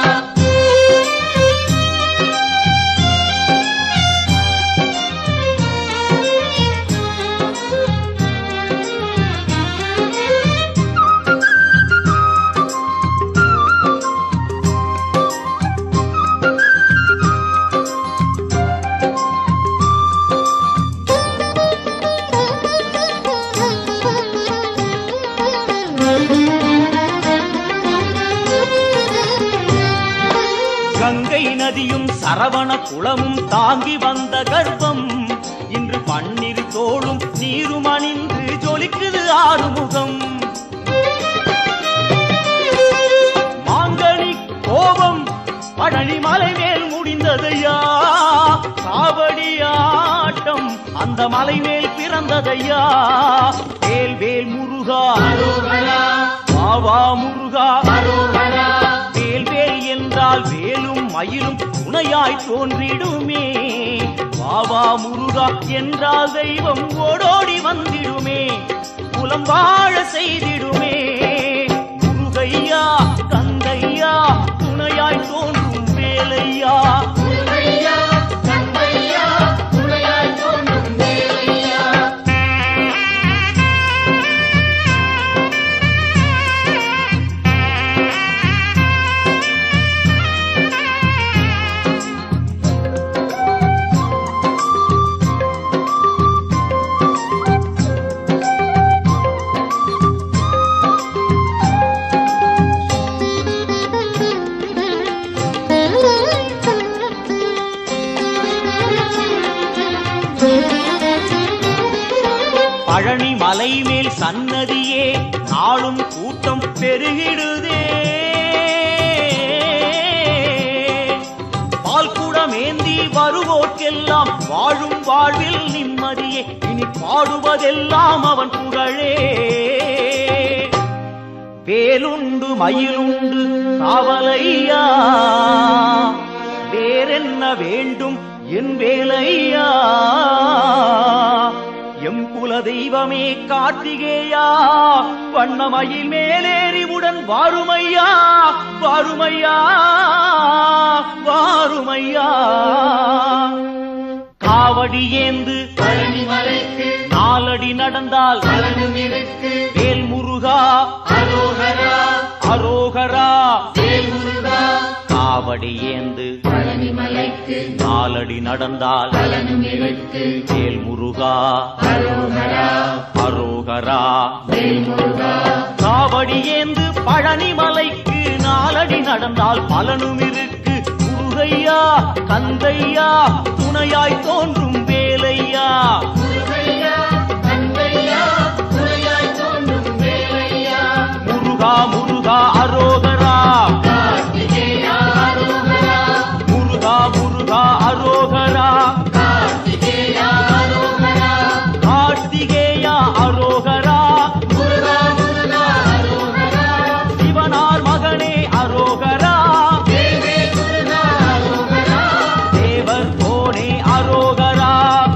கங்கை நதியும் சரவண குளமும் தாங்கி வந்த கர்ப்பம் இன்று பன்னிரு தோளும் நீரும் அணிந்து ஜொலிக்குது ஆறுமுகம். மாங்கனி கோபம் பழனி மலை மேல் முடிந்ததையா. காவடி ஆட்டம் அந்த மலை மேல் பிறந்ததையா. வேல் வேல் முருகா அரோகரா பாவா முருகா. அரோகரா. வேல் வேல் என்றால் வேலும் மயிலும் துணையாய் தோன்றிடுமே. பாவா முருகா என்றால் தெய்வம் ஓடோடி வந்திடுமே. குலம் வாழ செய்திடுமே. முருகையா கந்தையா துணையாய் தோன்றும் வேலையா. முருகையா கந்தையா துணையாய் தோன்றும் வேலையா. பழனி மலை மேல் சன்னதியே நாளும் கூட்டம் பெருகிடுதே. பால்குடமேந்தி வருவோர்க்கெல்லாம் வாழும் வாழ்வில் நிம்மதியே. இனி பாடுவதெல்லாம் அவன் புகழே. வேலுண்டு மயிலுண்டு காவலையா, வேறென்ன வேண்டும் என் வேலையா? எம் குல தெய்வமே கார்த்திகேயா, வண்ணமயில் மேலேறிவுடன் வாருமையா, வாருமையா, வாருமையா. காவடி ஏந்து பழனிமலைக்கு நாலடி நடந்தால் பலனும் இருக்கு. வேல் முருகா அரோகரா அரோகரா. வேல் முருகா. காவடி ஏந்து பழனிமலைக்கு நாலடி நடந்தால் பலனும் இருக்கு. வேல் முருகா அரோகரா அரோகரா. வேல் முருகா. காவடி ஏந்து பழனிமலைக்கு நாலடி நடந்தால் பலனும் இருக்கு. முருகையா கந்தையா துணையாய் தோன்றும் வேலையா. முருகையா கந்தையா துணையாய் தோன்றும் வேலையா. முருகா முருகா அரோகரா. கார்த்திகேயா அரோகரா. முருகா முருகா அரோகரா. கார்த்திகேயா அரோகரா. கார்த்திகேயா அரோகரா. முருகா முருகா அரோகரா. சிவனார் மகனே அரோகரா. தேவே முருகா அரோகரா. தேவர் கோனே அரோகரா.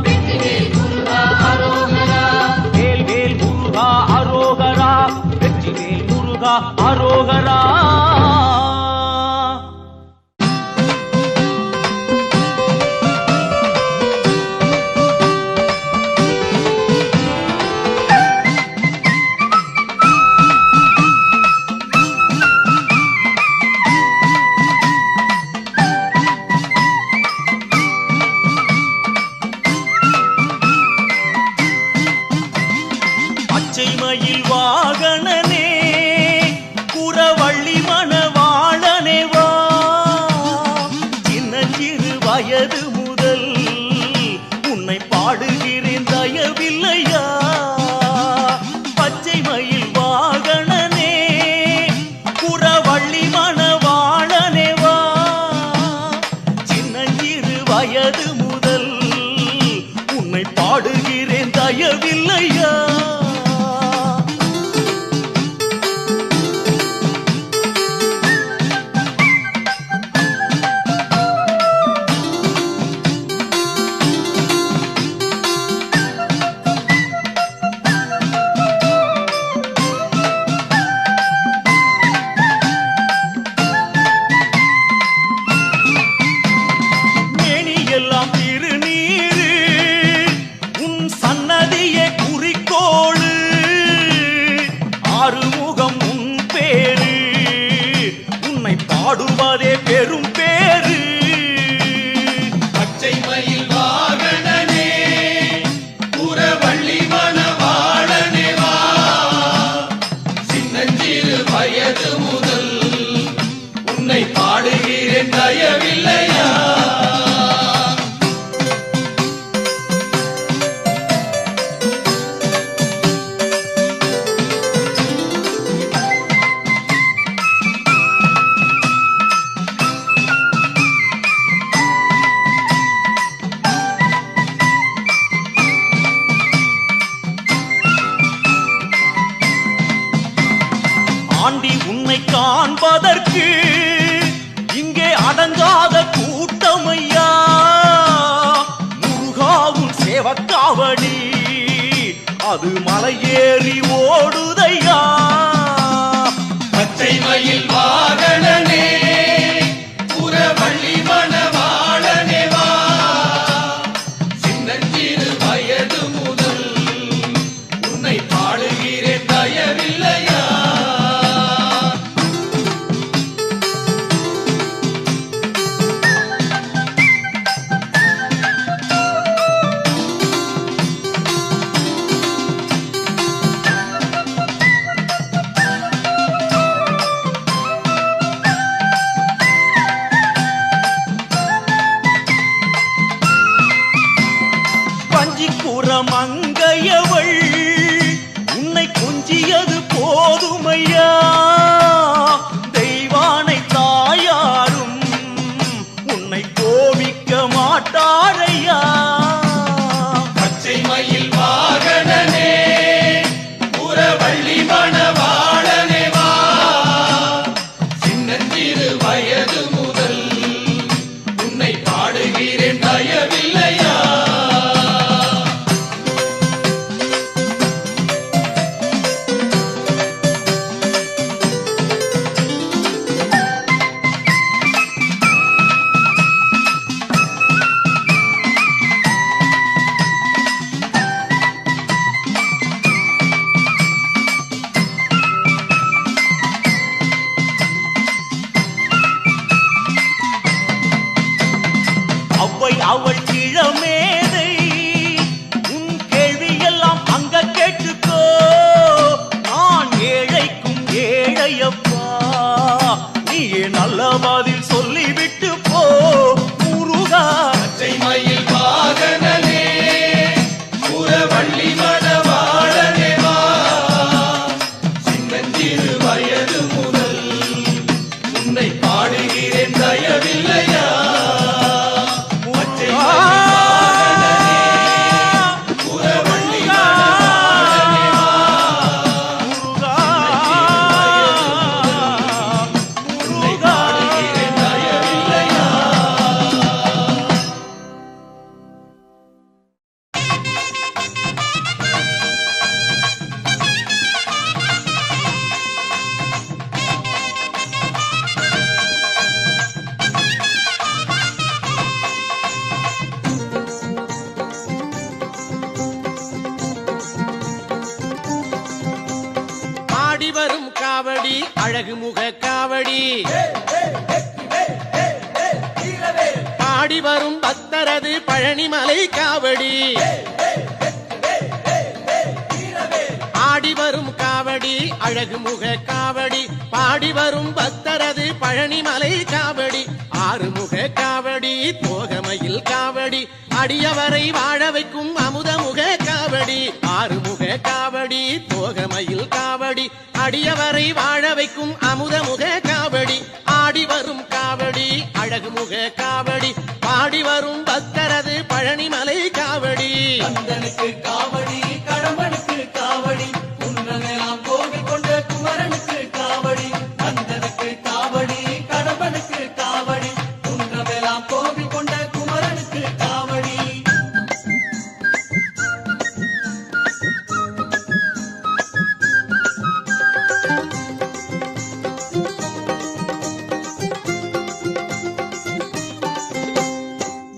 வெற்றிவேல் முருகா அரோகரா. வேல் வேல் முருகா அரோகரா. வெற்றிவேல் முருகா அரோகரா. பச்சை மயில் வாகனனே குறவள்ளி மணவாளனே வா. சின்னஞ்சிறு வயது முதல் உன்னை பாடுகிறேன் தயவில்லையா. பச்சை மயில் வாகனனே குறவள்ளி மணவாளனே வா. சின்னஞ்சிறு வயது முதல் உன்னை பாடுகிறேன் தயவில்லையா. மேனியெல்லாம் திருநீரு உன் சன்னதியே குறிக்கோளு. ஆறுமுகம் உன் பேரு உன்னை பாடுவதே பெரும் பேரு. பச்சை மயில் வாகனனே புறவள்ளி மணவாளனே வா. சின்னஞ்சிறு வயது முதல் உன்னை பாடுகிறேன் தயவில்லையா. ஆண்டி உன்னை காண்பதற்கு இங்கே அடங்காத கூட்டமையா. முருகாவும் சேவக்காவடி அது மலையேறி ஓடுதையா. பச்சை மயில் வாகனனே புறவள்ளி மணவாளனே வா. சின்னஞ்சிறு வயது முதல் உன்னை பாடுகிறேன் தயவில்லையா. பஞ்சிக்குற மங்கையவள் உன்னை கொஞ்சியது போதுமையா. தெய்வானை தாயாரும் உன்னை கோபிக்க மாட்டாரையா. பச்சை மயில் வாகனனே புறவள்ளி மணவாளனே வா. ஈழமேதை உன் கேள்வியெல்லாம் அங்க கேட்டுக்கோ. நான் ஏழைக்கும் ஏழையப்பா, நீயே நல்ல பதில் சொல்லிவிட்டு போ முருகா. பச்சை மயில் வாகனனே புறவள்ளி மணவாளனே வா, சின்னஞ்சிறு வயது முதல் உன்னை பாடுகிறேன் தயவில்லையா. பச்சை மயில் வாகனனே புறவள்ளி மணவாளனே வா, உன்னை பாடுகிறேன் தயவில்லையா. ஆடி வரும் காவடி அழகு முக காவடி, பாடி வரும் பக்தரது பழனிமலை காவடி. ஆடி வரும் காவடி அழகு முக காவடி, பாடி வரும் பக்தரது பழனிமலை காவடி. ஆறுமுக காவடி தோகமையில் காவடி, அடியவரை வாழ வைக்கும் அமுதமுக காவடி. ஆறுமுக காவடி தோகமையில் காவடி, அடியவரை வாழ வைக்கும் அமுதமுக காவடி. ஆடி வரும் காவடி அழகு முக காவடி, பாடி வரும் பக்தரது பழனிமலை காவடி. கந்தனுக்கு காவடி கடம்பனுக்கு காவடி, குன்றமெல்லாம் கோவில் கொண்ட குமரனுக்கு காவடி. கந்தனுக்கு காவடி கடம்பனுக்கு காவடி, குன்றமெல்லாம் கோவில் கொண்ட குமரனுக்கு காவடி.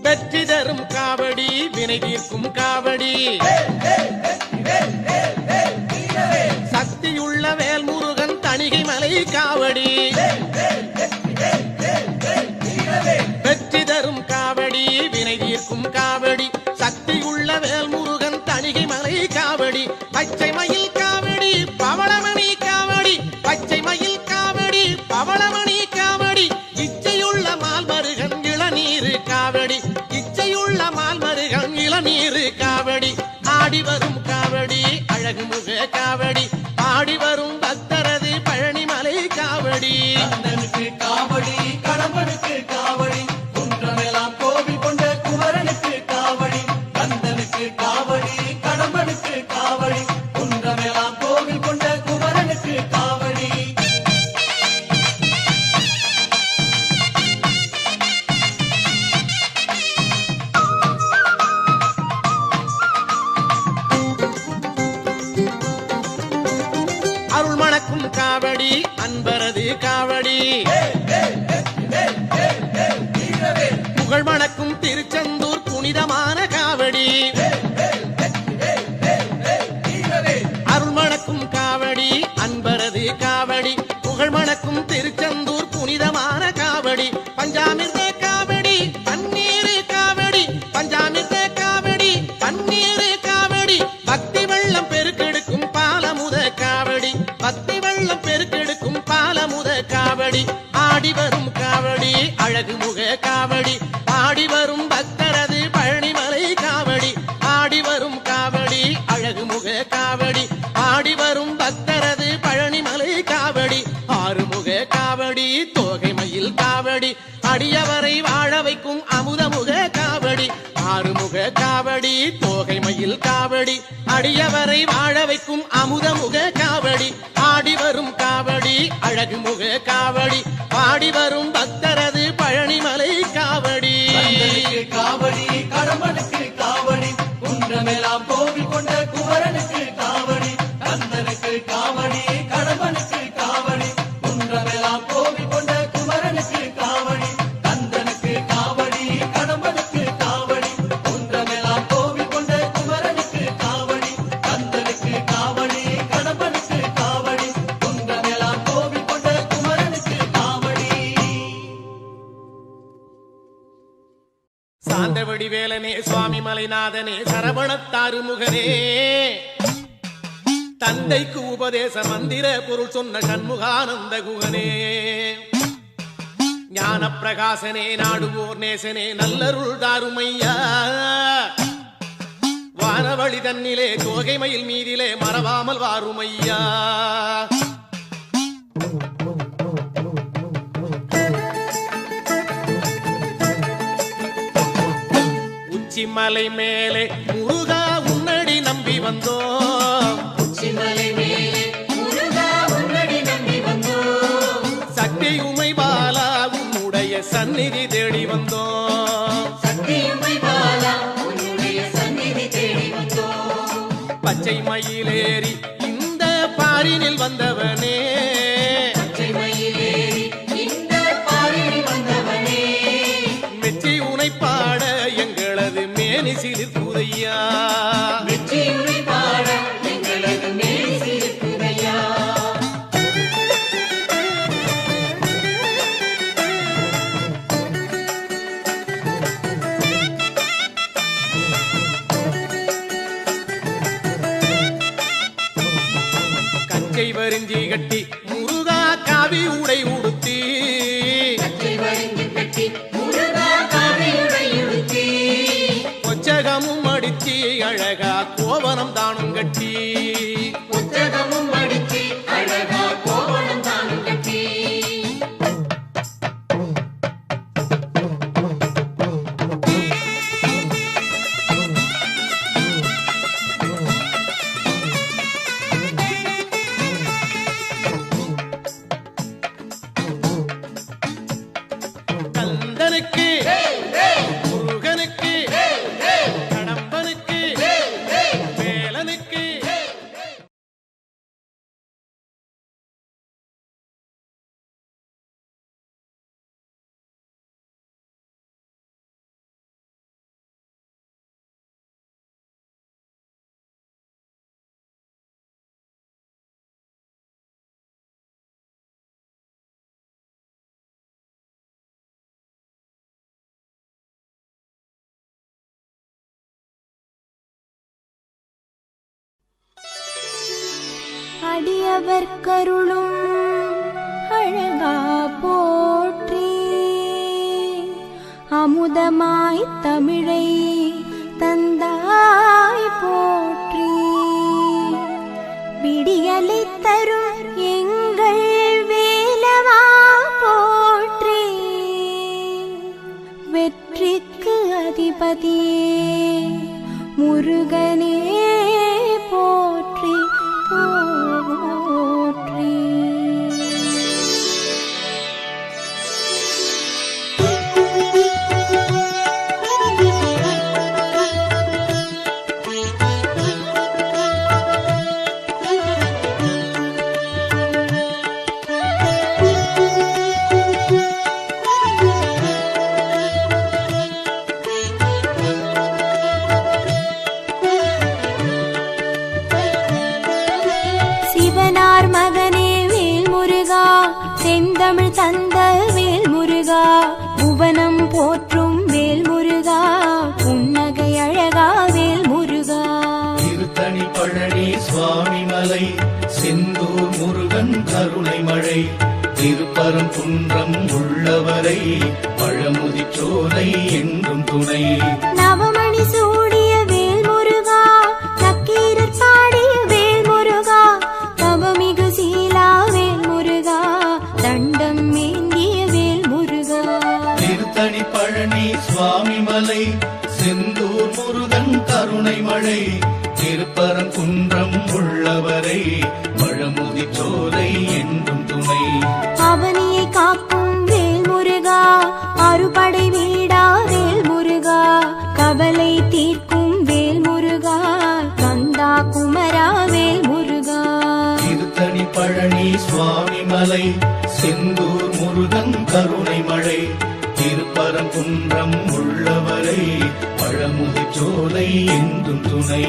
வெற்றி தரும் காவடி வினை தீர்க்கும் காவடி, சக்தியுள்ள வேல்முருகன் தணிகை மலை காவடி. வெற்றி தரும் காவடி வினை தீர்க்கும் காவடி, சக்தியுள்ள வேல்முருகன் தணிகை மலை காவடி. பச்சை மயில் காவடி பவளமணி காவடி, பச்சை மயில் காவடி பவளமணி காவடி. இச்சையுள்ள மால்மருகன் இளநீரு காவடி, இச்சையுள்ள மால்மருகன் இளநீரு காவடி. ஆடி வரும் காவடி அழகு முக காவடி, பாடி வரும் பக்தரது பழனிமலை காவடி. கந்தனுக்கு காவடி கடம்பனுக்கு காவடி, குன்றமெல்லாம் கோவில் கொண்ட குமரனுக்கு காவடி. கந்தனுக்கு காவடி கடம்பனுக்கு காவடி, குன்றமெல்லாம் கோவில் கொண்ட குமரனுக்கு காவடி. அருள் மணக்கும் காவடி அன்பரது காவடி, புகழ் மணக்கும் திருச்செந்தூர் புனிதமான காவடி. அருள் மணக்கும் காவடி அன்பரது காவடி, புகழ் மணக்கும் திருச்செந்தூர் புனிதமான காவடி. பஞ்சாமிர்த காவடி பன்னீரு காவடி, பஞ்சாமிர்த காவடி பன்னீரு காவடி. பக்தி வெள்ளம் பெருக்கெடுக்கும் பாலமுத காவடி, பக்தி வெள்ளம் பெருக்கெடுக்கும் பாலமுத காவடி. ஆடி வரும் காவடி அழகு முக காவடி, ஆடி வரும் பக்தரது பழனிமலை காவடி. ஆடி வரும் காவடி அழகு முக காவடி, ஆடி வரும் பக்தரது பழனிமலை காவடி. ஆறுமுக காவடி தோகை மயில் காவடி, அடியவரை வாழ வைக்கும் அமுதமுக காவடி. ஆறுமுக காவடி தோகை மயில் காவடி, அடியவரை வாழ வைக்கும் அமுதமுக காவடி. ஆடி வரும் காவடி அழகு முக காவடி, பாடி வரும் பக்தரது பழனிமலை காவடி. கந்தனுக்கு காவடி கடம்பனுக்கு காவடி, குன்றமெல்லாம் கோவில் கொண்ட குமரனுக்கு காவடி. கந்தனுக்கு காவடி கடம்பனுக்கு காவடி, குன்றமெல்லாம் கோவில் கொண்ட குமரனுக்கு காவடி. கந்தனுக்கு காவடி கடம்பனுக்கு காவடி, குன்றமெல்லாம் கோவில் கொண்ட குமரனுக்கு காவடி. கந்தனுக்கு காவடி கடம்பனுக்கு காவடி, குன்றமெல்லாம் கோவில் கொண்ட குமரனுக்கு காவடி. சுவாமி மலைநாதனே சரவணத்தாறு முகனே தந்தைக்கு உபதேச மந்திர பொருள் சொன்ன சண்முகானந்த குகனே ஞான பிரகாசனே நாடுவோர் நேசனே நல்லருள் தாருமையா வானவழி தன்னிலே தோகை மயில் மீதிலே மறவாமல் வாருமையா உச்சிமலை மேலே முருகா உன்னடி நம்பி வந்தோம் உச்சிமலை மேலே முருகா உன்னடி நம்பி வந்தோம் சக்தி உமை பாலா உன்னுடைய சந்நிதி தேடி வந்தோம் சக்தி உமை பாலா உன்னுடைய சந்நிதி தேடி வந்தோம் பச்சை மயிலேறி இந்த பாரினில் வந்தவனே பச்சை மயிலேறி இந்த பாரினில் வந்தவனே மெச்சி உனை பாட எங்களது மேனி சிலிர்க்குதையா மெச்சி உனை பாட எங்களது மேனி சிலிர்க்குதையா கச்சை வரிஞ்சி கட்டி முருகா காவி உடை உடுத்தி கச்சை வரிஞ்சி கட்டி முருகா காவி உடை உடுத்தி கொச்சகமும் அடிச்சி அழகா கோவனம் தானும் கட்டி புத்தகமும் அடித்து அழகா கோவணம் தானும் கட்டி கந்தனுக்கு முருகனுக்கு கடம்பனுக்கு வேலனுக்கு அடியவர் கருளும் அழகா போற்றி அமுதமாய் தமிழை தந்தாய் போற்றி விடியலை தரும் எங்கள் வேலவா போற்றி வெற்றிக்கு அதிபதியே முருகனே போற்றி போற்றி சிவனார் மகனே வேல் முருகா செந்தமிழ் தந்த வேல் முருகா புவனம் போற்றும் வேல் முருகா புன்னகை அழகா வேல் முருகா திருத்தணி பழனி சுவாமி மலை செந்தூர் முருகன் கருணை மழை திருப்பரங்குன்றம் உள்ளவரை பழமுதி சோலை என்றும் துணை நவமணி சூடிய வேல் முருகா நக்கீரர் பாடிய வேல் முருகா தவமிகு சீலா வேல் முருகா தண்டம் ஏந்திய வேல் முருகா திருத்தணி பழனி சுவாமி மலை செந்தூர் முருகன் கருணை மழை திருப்பரங்குன்றம் உள்ளவரை பழமுதி சோலை என்றும் துணை அவனியை காக்கும் வேல் முருகா அறுபடை வீடா வேல் முருகா கவலை தீர்க்கும் வேல் முருகா கந்தா குமரா வேல் முருகா திருத்தணி பழனி சுவாமி மலை செந்தூர் முருகன் கருணை மழை திருப்பரங்குன்றம் உள்ளவரை பழமுதி சோலை என்றும் துணை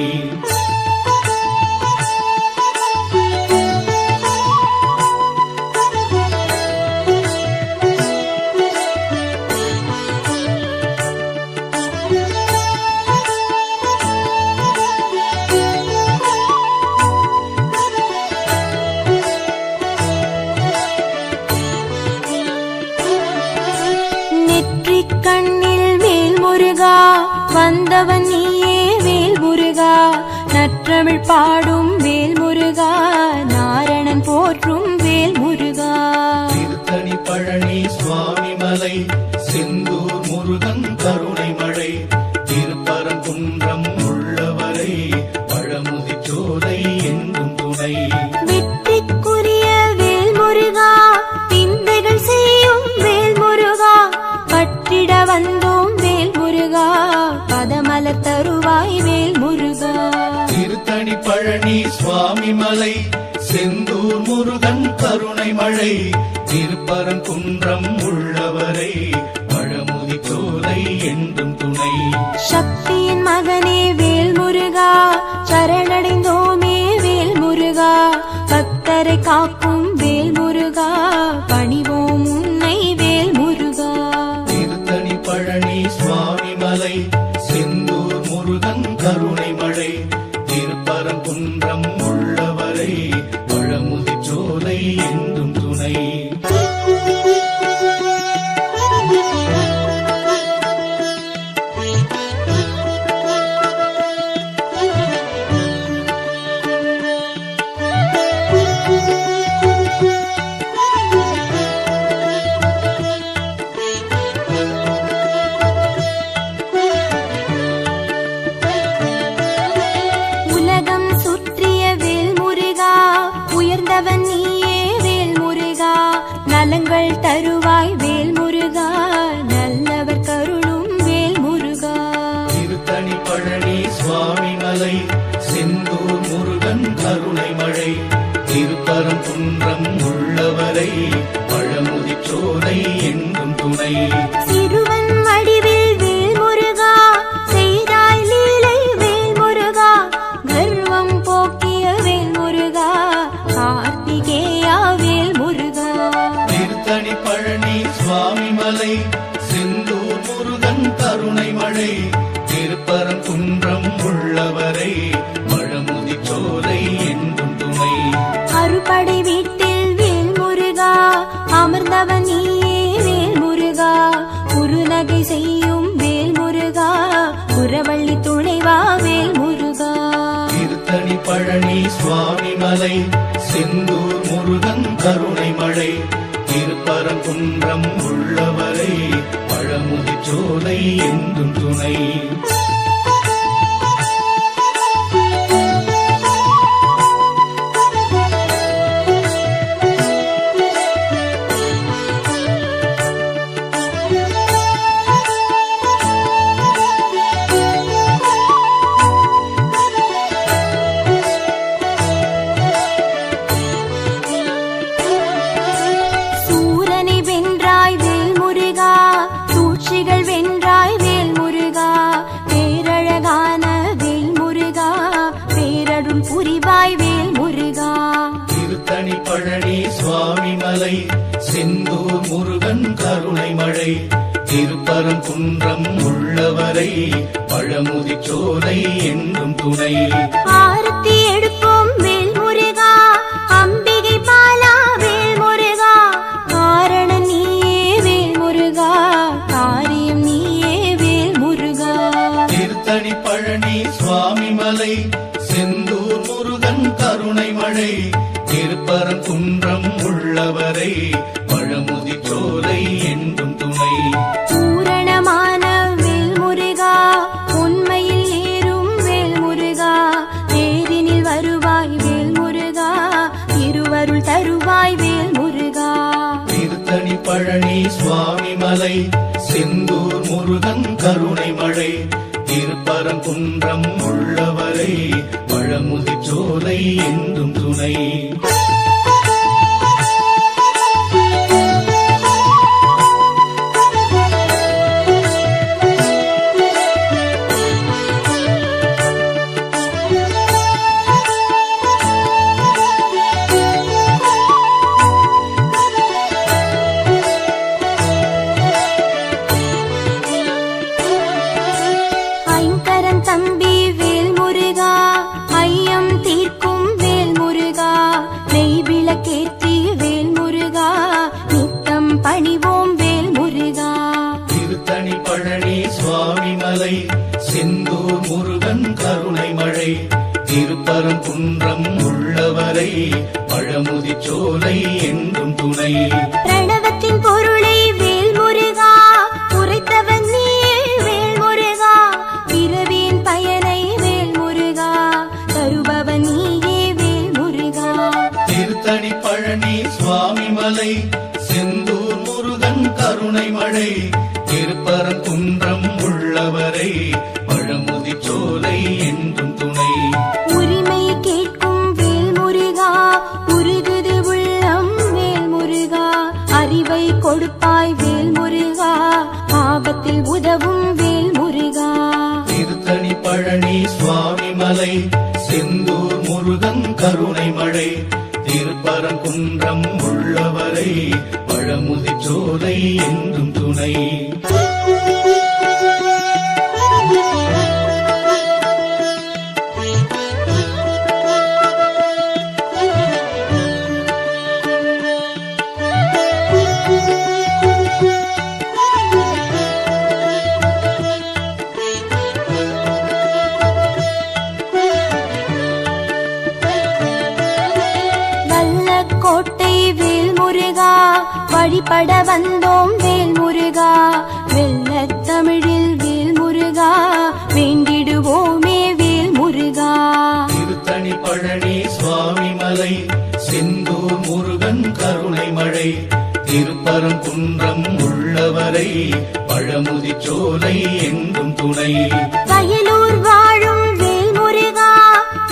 தமிழ் பாடும் வேல் முருகா நாரணன் போற்றும் வேல் முருகா திருத்தணி பழனி சுவாமி மலை செந்தூர் முருகன் கருணை மழை திருப்பரங்குன்றம் உள்ளவரை பழமுதி சோலை என்றும் துணை வெற்றிக்குரிய வேல் முருகா விந்தைகள் செய்யும் வேல் முருகா பற்றிட வந்தோம் வேல் முருகா பதமலர் தருவாய் வேல் முருகா திருத்தணி பழனி சுவாமி மலை செந்தூர் முருகன் கருணை மழை திருப்பரங்குன்றம் உள்ளவரை பழமுதி சோலை என்றும் துணை சக்தியின் மகனே வேல் முருகா சரணடைந்தோமே வேல் முருகா பக்தரை காக்கும் வேல் முருகா பணிவோம் உன்னை வேல் முருகா திருத்தணி பழனி சுவாமி மலை செந்தூர் முருகன் கருணை மழை திருப்பரங்குன்றம் உள்ளவரை பழமுதி சோலை என்றும் துணை உலகம் சுற்றிய வேல் முருகா உயர்ந்தவன் நீயே வேல் முருகா நலங்கள் தருவாய் வேல் முருகா நல்லவர் கருளும் வேல் முருகா திருத்தணி பழனி சுவாமி மலை செந்தூர் முருகன் கருணை மழை திருப்பரங்குன்றம் உள்ளவரை பழமுதி சோலை என்றும் துணை சிறுவன் வடிவில் வேல் முருகா செய்தாய் லீலை வேல் முருகா கர்வம் போக்கிய வேல் முருகா கார்த்திகேயா வேல் முருகா திருத்தணி பழனி சுவாமி மலை செந்தூர் முருகன் கருணை மழை திருப்பரங்குன்றம் உள்ளவரை பழமுதி சோலை என்றும் துணை அறுபடை வீட்டில் வேல் முருகா அமர்ந்தவன் நீயே வேல் முருகா குறுநகை செய்யும் வேல் முருகா குரவள்ளி துணைவா வேல் முருகா திருத்தணி பழனி சுவாமி மலை செந்தூர் முருகன் கருணை மழை திருப்பரங்குன்றம் உள்ளவரை பழமுதி சோலை என்றும் துணை சூரனை வென்றாய் வேல் முருகா சூழ்ச்சிகள் வென்றாய் வேல் முருகா பேரழகான வேல் முருகா பேரருள் புரிவாய் வேல் முருகா திருத்தணி பழனி சுவாமி மலை செந்தூர் முருகன் கருணை மழை திருப்பரங்குன்றம் உள்ளவரை பழமுதி சோலை என்றும் துணை ஆரத்தி எடுப்போம் வேல் முருகா அம்பிகை பாலா வேல் முருகா காரணம் நீயே வேல் முருகா காரியம் நீயே வேல் முருகா திருத்தணி பழனி சுவாமி மலை செந்தூர் முருகன் கருணை மழை திருப்பரங்குன்றம் உள்ளவரை பழமுதி சோலை என்றும் துணை பூரணமான வேல் முருகா உண்மையில் ஏறும் வேல் முருகா தேரினில் வருவாய் வேல் முருகா திருவருள் தருவாய் வேல் முருகா திருத்தணி பழனி சுவாமி மலை செந்தூர் முருகன் கருணை மழை திருப்பரங்குன்றம் உள்ளவரை பழமுதி சோலை என்றும் துணை ஐங்கரன் தம்பி வேல் முருகா ஐயம் தீர்க்கும் வேல் முருகா நெய் விளக்கேற்றி வேல் முருகா நித்தம் பணிவோம் வேல் முருகா திருத்தணி பழனி சுவாமி மலை செந்தூர் முருகன் கருணை மழை திருப்பரங்குன்றம் உள்ளவரை பழமுதிர்ச்சோலை என்றும் துணை. பிரணவத்தின் பொருளை வேல் முருகா உரைத்தவன் நீ வேல் முருகா, பிறவியின் பயனை வேல் முருகா தருபவன் நீயே வேல் முருகா. திருத்தணி பழனி சுவாமிமலை செந்தூர் முருகன் கருணை மழை, திருப்பரங்குன்றம் உள்ளவரை பழமுதிர்ச்சோலை என்றும் துணை. உரிமை கேட்கும் வேல் முருகா உருகுது உள்ளம் வேல் முருகா, அறிவை கொடுப்பாய் வேல் முருகா ஆபத்தில் உதவும் வேல் முருகா. திருத்தணி பழனி சுவாமிமலை செந்தூர் முருகன் கருணை மழை, திருப்பரங்குன்றம் உள்ளவரை பழமுதிர்ச்சோலை என்றும் துணை. கோட்டை வேல் முருகா வழிபட வந்தோம் வேல் முருகா, வெள்ளத் தமிழில் வேல் முருகா வேண்டிடுவோமே வேல் முருகா. திருத்தணி பழனி சுவாமிமலை செந்தூர் முருகன் கருணை மழை, திருப்பரங்குன்றம் உள்ளவரை பழமுதிர்ச்சோலை என்றும் துணை. வயலூர் வாழும் வேல் முருகா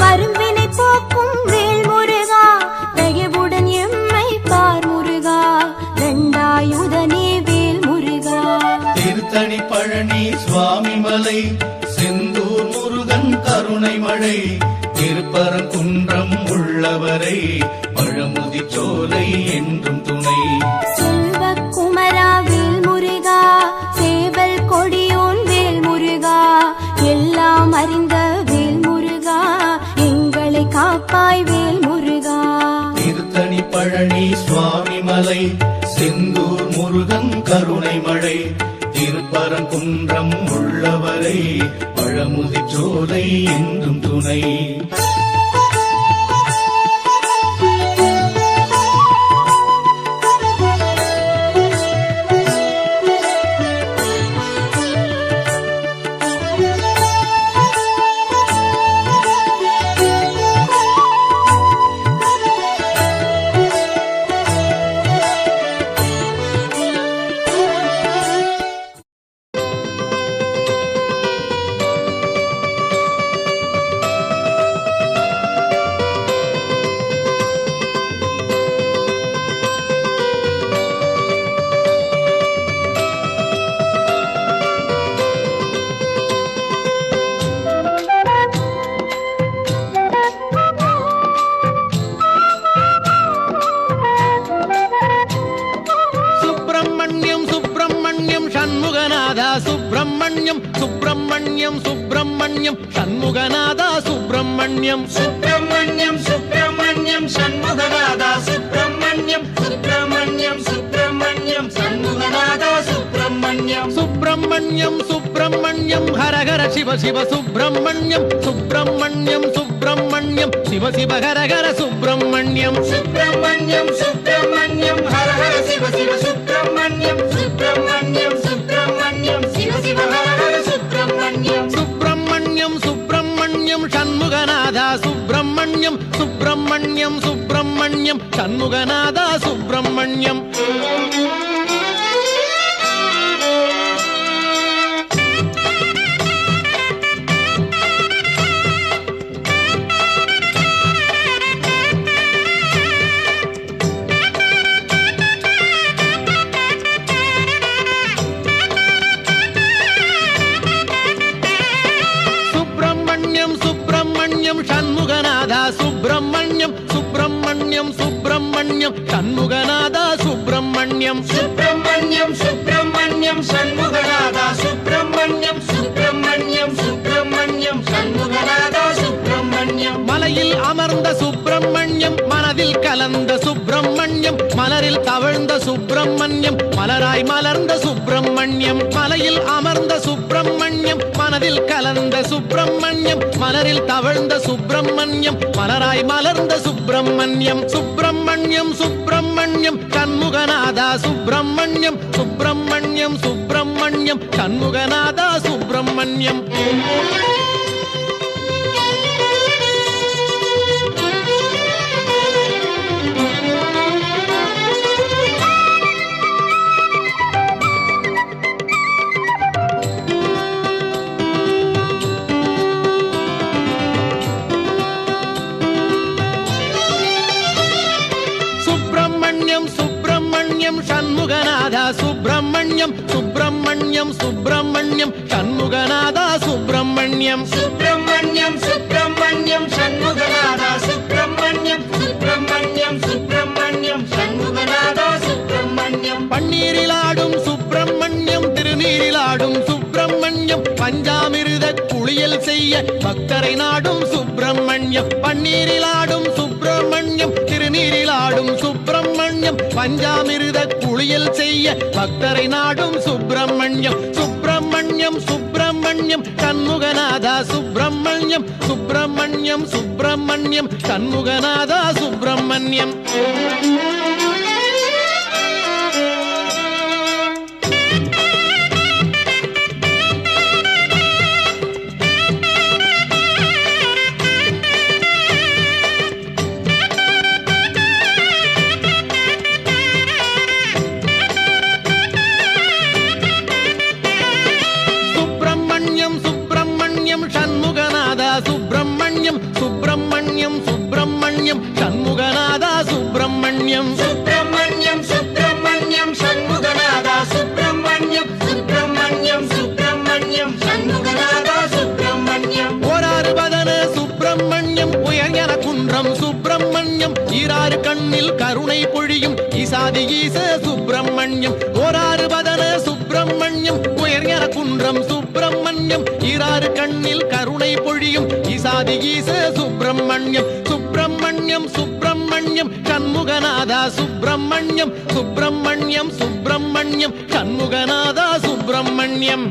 வரும்பினை போக்கும் வேல் முருகா, தயவுடன் எம்மை பார் முருகா ரெண்டாயுதனே வேல் முருகா. திருத்தணி பழனி சுவாமிமலை செந்தூர் முருகன் கருணை மழை, திருப்பரங்குன்றம் உள்ளவரை பழமுதிர்ச்சோலை என்றும் துணை. செல்வக்குமரா வேல் முருகா சேவல் கொடியோன் வேல் முருகா, எல்லாம் அறிந்த வேல் முருகா எங்களை காப்பாய் வேல் முருகா. திருத்தணி பழனி சுவாமிமலை செந்தூர் முருகன் கருணை மழை, திருப்பரங்குன்றம் உள்ளவரை பழமுதிர்ச்சோலை என்றும் துணை. சுப்பிரமணியம் சுப்பிரமணியம் சுப்பிரமணியம் சண்முகநாதா சுப்பிரமணியம் சுப்பிரமணியம் சுப்பிரமணியம் சண்முகநாதா சுப்பிரமணியம் சுப்பிரமணியம் சுப்பிரமணியம் சண்முகநாதா சுப்பிரமணியம் சுப்பிரமணியம் சுப்பிரமணியம் ஹரஹர சிவ சிவ சுப்பிரமணியம் சுப்பிரமணியம் சுப்பிரமணியம் சிவ சிவ ஹரஹர சுப்பிரமணியம் சுப்பிரமணியம் சுப்பிரமணியம் ஹரஹர சிவ சிவ சுப்பிரமணியம் சுப்பிரமணியம் சுப்பிரமணியம் சிவ சிவ ஹரஹர சுப்பிரமணியம் சுப்பிரமணியம் சுப்பிரமணியம் சண்முகநாதா சுப்பிரமணியம் சுப்பிரமணியம் சுப்பிரமணியம் சண்முகநாதா சுப்பிரமணியம் சண்முகநாதா சுப்பிரமணியம் சுப்பிரமணியம் சுப்பிரமணியம் சண்முகநாதா சுப்பிரமணியம் சுப்பிரமணியம் சுப்பிரமணியம் சண்முகநாதா சுப்பிரமணியம் சுப்பிரமணியம் சுப்பிரமணியம் சண்முகநாதா சுப்பிரமணியம் மலையில் அமர்ந்த சுப்பிரமணியம் மனதில் கலந்த சுப்பிரமணியம் மலரில் தவழ்ந்த சுப்பிரமணியம் மலராய் மலர்ந்த சுப்பிரமணியம் மலையில் அமர்ந்த சுப்பிரமணியம் மனதில் கலந்த சுப்பிரமணியம் மலரில் தவழ்ந்த சுப்பிரமணியம் மலராய் மலர்ந்த சுப்பிரமணியம் சுப்பிரமணியம் சுப்பிரமணியம் சண்முகநாதா சுப்பிரமணியம் சுப்பிரமணியம் சுப்பிரமணியம் சண்முகநாதா சுப்பிரமணியம் சண்முகநாதா சுப்பிரமணியம் சுப்பிரமணியம் சுப்பிரமணியம் சண்முகநாதா சுப்பிரமணியம் சுப்பிரமணியம் சுப்பிரமணியம் சண்முகநாதா சுப்பிரமணியம் சுப்பிரமணியம் சுப்பிரமணியம் சண்முகநாதா சுப்பிரமணியம் பன்னீரிலாடும் சுப்பிரமணியம் திருநீரிலாடும் சுப்பிரமணியம் பஞ்சாமிருத குளியல் செய்ய பக்தரை நாடும் சுப்பிரமணியம் பன்னீரிலாடும் சுப்பிரமணியம் திருநீரிலாடும் சுப்பிரமணியம் பஞ்சாமிருத குளியல் செய்ய பக்தரை நாடும் சுப்பிரமணியம் சுப்பிரமணியம் சுப்பிரமணியம் சண்முகநாதா சுப்பிரமணியம் சுப்பிரமணியம் சுப்பிரமணியம் சண்முகநாதா சுப்பிரமணியம் சுப்பிரமணியம் சுப்பிரமணியம் சுப்பிரமணியம் சண்முகநாதா சுப்பிரமணியம் சுப்பிரமணியம் சுப்பிரமணியம் சண்முகநாதா சுப்பிரமணியம் சுப்பிரமணியம் சுப்பிரமணியம் சண்முகநாதா சுப்பிரமணியம் ஓராறு பதன சுப்பிரமணியம் உயர்ஞன குன்றம் சுப்பிரமணியம் ஈராறு கண்ணில் கருணை பொழியும் ஈசாதி ஈச சுப்பிரமணியம் ஓராறு பதன சுப்பிரமணியம் உயர்ஞன குன்றம் சுப்பிரமணியம் ஈராறு கண்ணில் கருணை பொழியும் ஈசாதி ஈச சுப்பிரமணியம் சுப்பிரமணியம் சுப்பிரமணியம் சண்முகநாதா சுப்பிரமணியம் சுப்பிரமணியம் சுப்பிரமணியம் சண்முகநாதா சுப்பிரமணியம்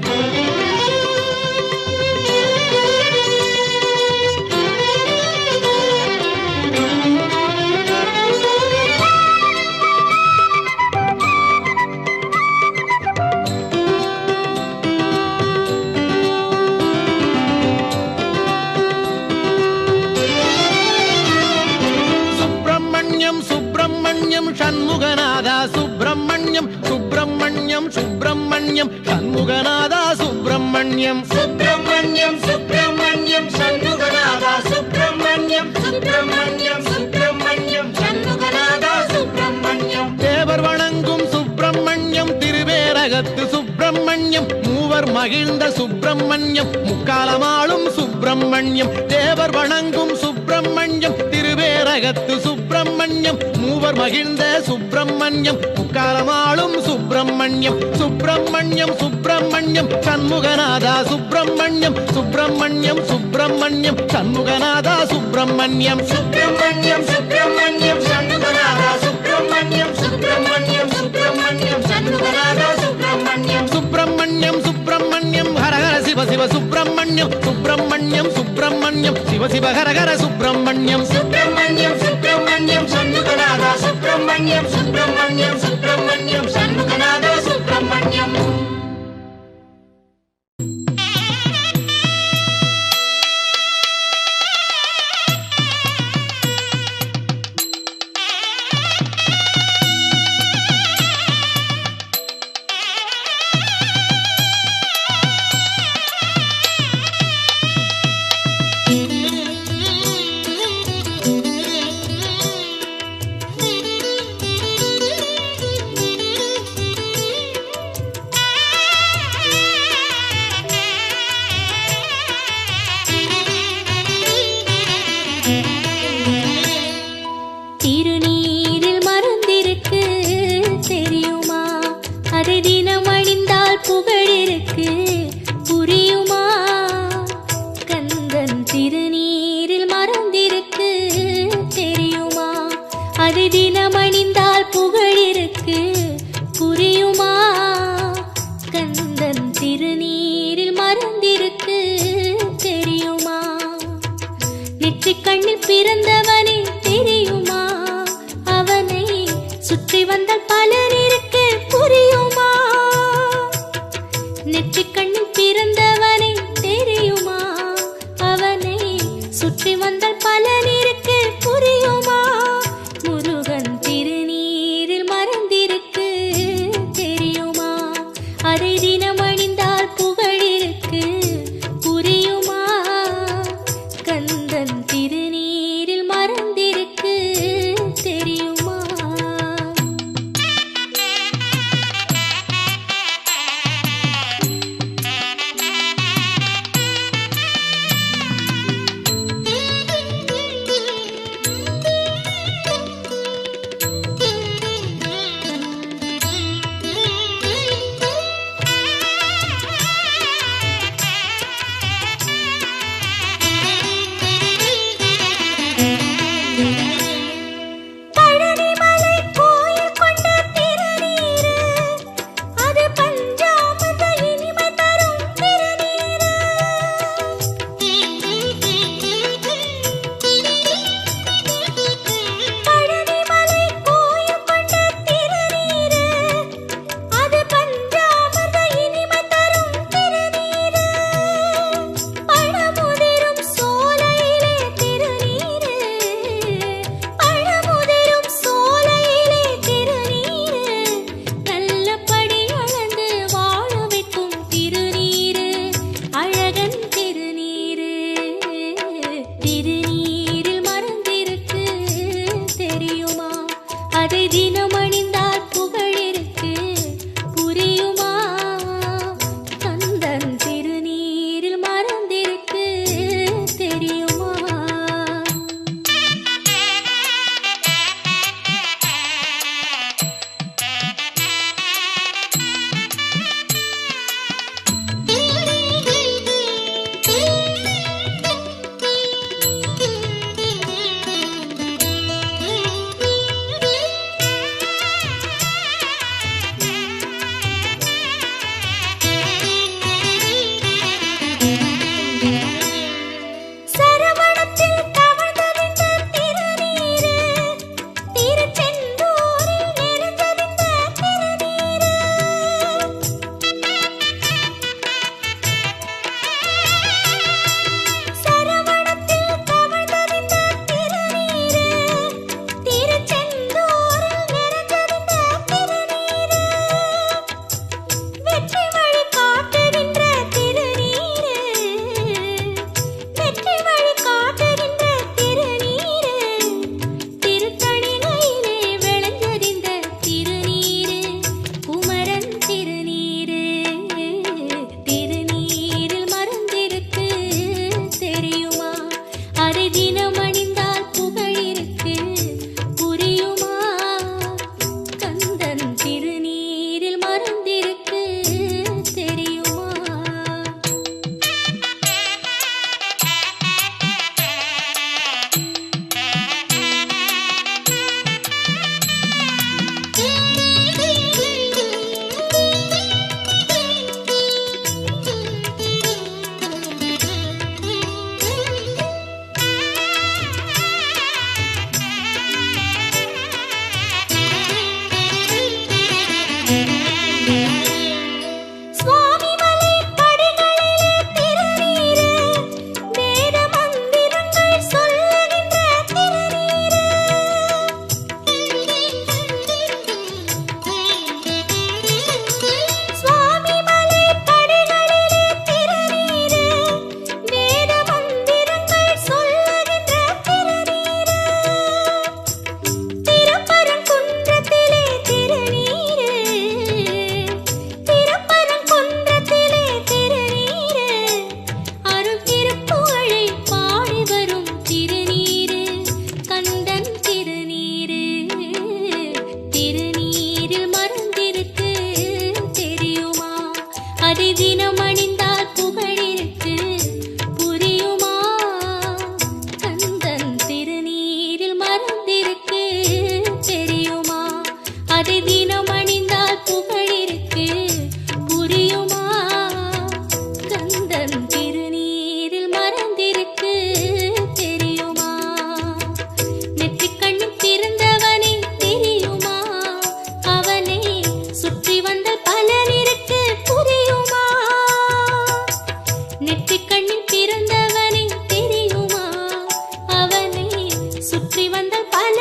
சண்முகநாதா சுப்பிரமணியம் சுப்பிரமணியம் சுப்பிரமணியம் சண்முகநாதா சுப்பிரமணியம் சுப்பிரமணியம் சுப்பிரமணியம் சண்முகநாதா சுப்பிரமணியம் சுப்பிரமணியம் சுப்பிரமணியம் சண்முகநாதா சுப்பிரமணியம் தேவர் வணங்கும் சுப்பிரமணியம் திருவேரகத்து சுப்பிரமணியம் மூவர் மகிழ்ந்த சுப்பிரமணியம் முக்காலமாளும் சுப்பிரமணியம் தேவர் வணங்கும் சுப்பிரமணியம் திருவேரகத்து சுப்பிரமணியம் மூவர் மகிழ்ந்த சுப்பிரமணியம் முக்காலமாளும் சுப்பிரமணியம் சுப்பிரமணியம் சுப்பிரமணியம் சண்முகநாதா சுப்பிரமணியம் சுப்பிரமணியம் சுப்பிரமணியம் சண்முகநாதா சுப்பிரமணியம் சுப்பிரமணியம் சுப்பிரமணியம் சண்முகநாதா சுப்பிரமணியம் சுப்பிரமணியம் சுப்பிரமணியம் சண்முகநாதா சுப்பிரமணியம் சுப்பிரமணியம் சுப்பிரமணியம் ஹரஹர சிவ சிவ சுப்பிரமணியம் சுப்பிரமணியம் சுப்பிரமணியம் சிவ சிவ ஹரஹர சுப்பிரமணியம் சுப்பிரமணியம் சுப்பிரமணியம் சண்முகநாதா சுப்பிரமணியம் சுப்பிரமணியம் சுப்பிரமணியம் சண்முகநாதா சுப்பிரமணியம் திருநீரில் மறந்திருக்கு தெரியுமா அதை தினம் அணிந்தால் புகழிருக்கு புரியுமா கந்தன் திருநீரில் மறந்திருக்கு தெரியுமா அதை தினம் அணிந்தால் புகழ் நெற்றிக் கண்ணில் பிறந்தவனே தெரியுமா? அவனை சுற்றி வந்தால் பலன் இருக்கு புரியுமா? நெற்றிக் கண்ணில் பிறந்தவனே தெரியுமா? அவனை சுற்றி வந்தால் பலன் இருக்கு புரியுமா? முருகன் திருநீரில் மறந்திருக்கு தெரியுமா? அதை தினம் அணிந்தால் புகழிருக்கு புரியுமா? கந்தன் திருநீரில் மறந்திருக்கு தெரியுமா? சுற்றி வந்த பல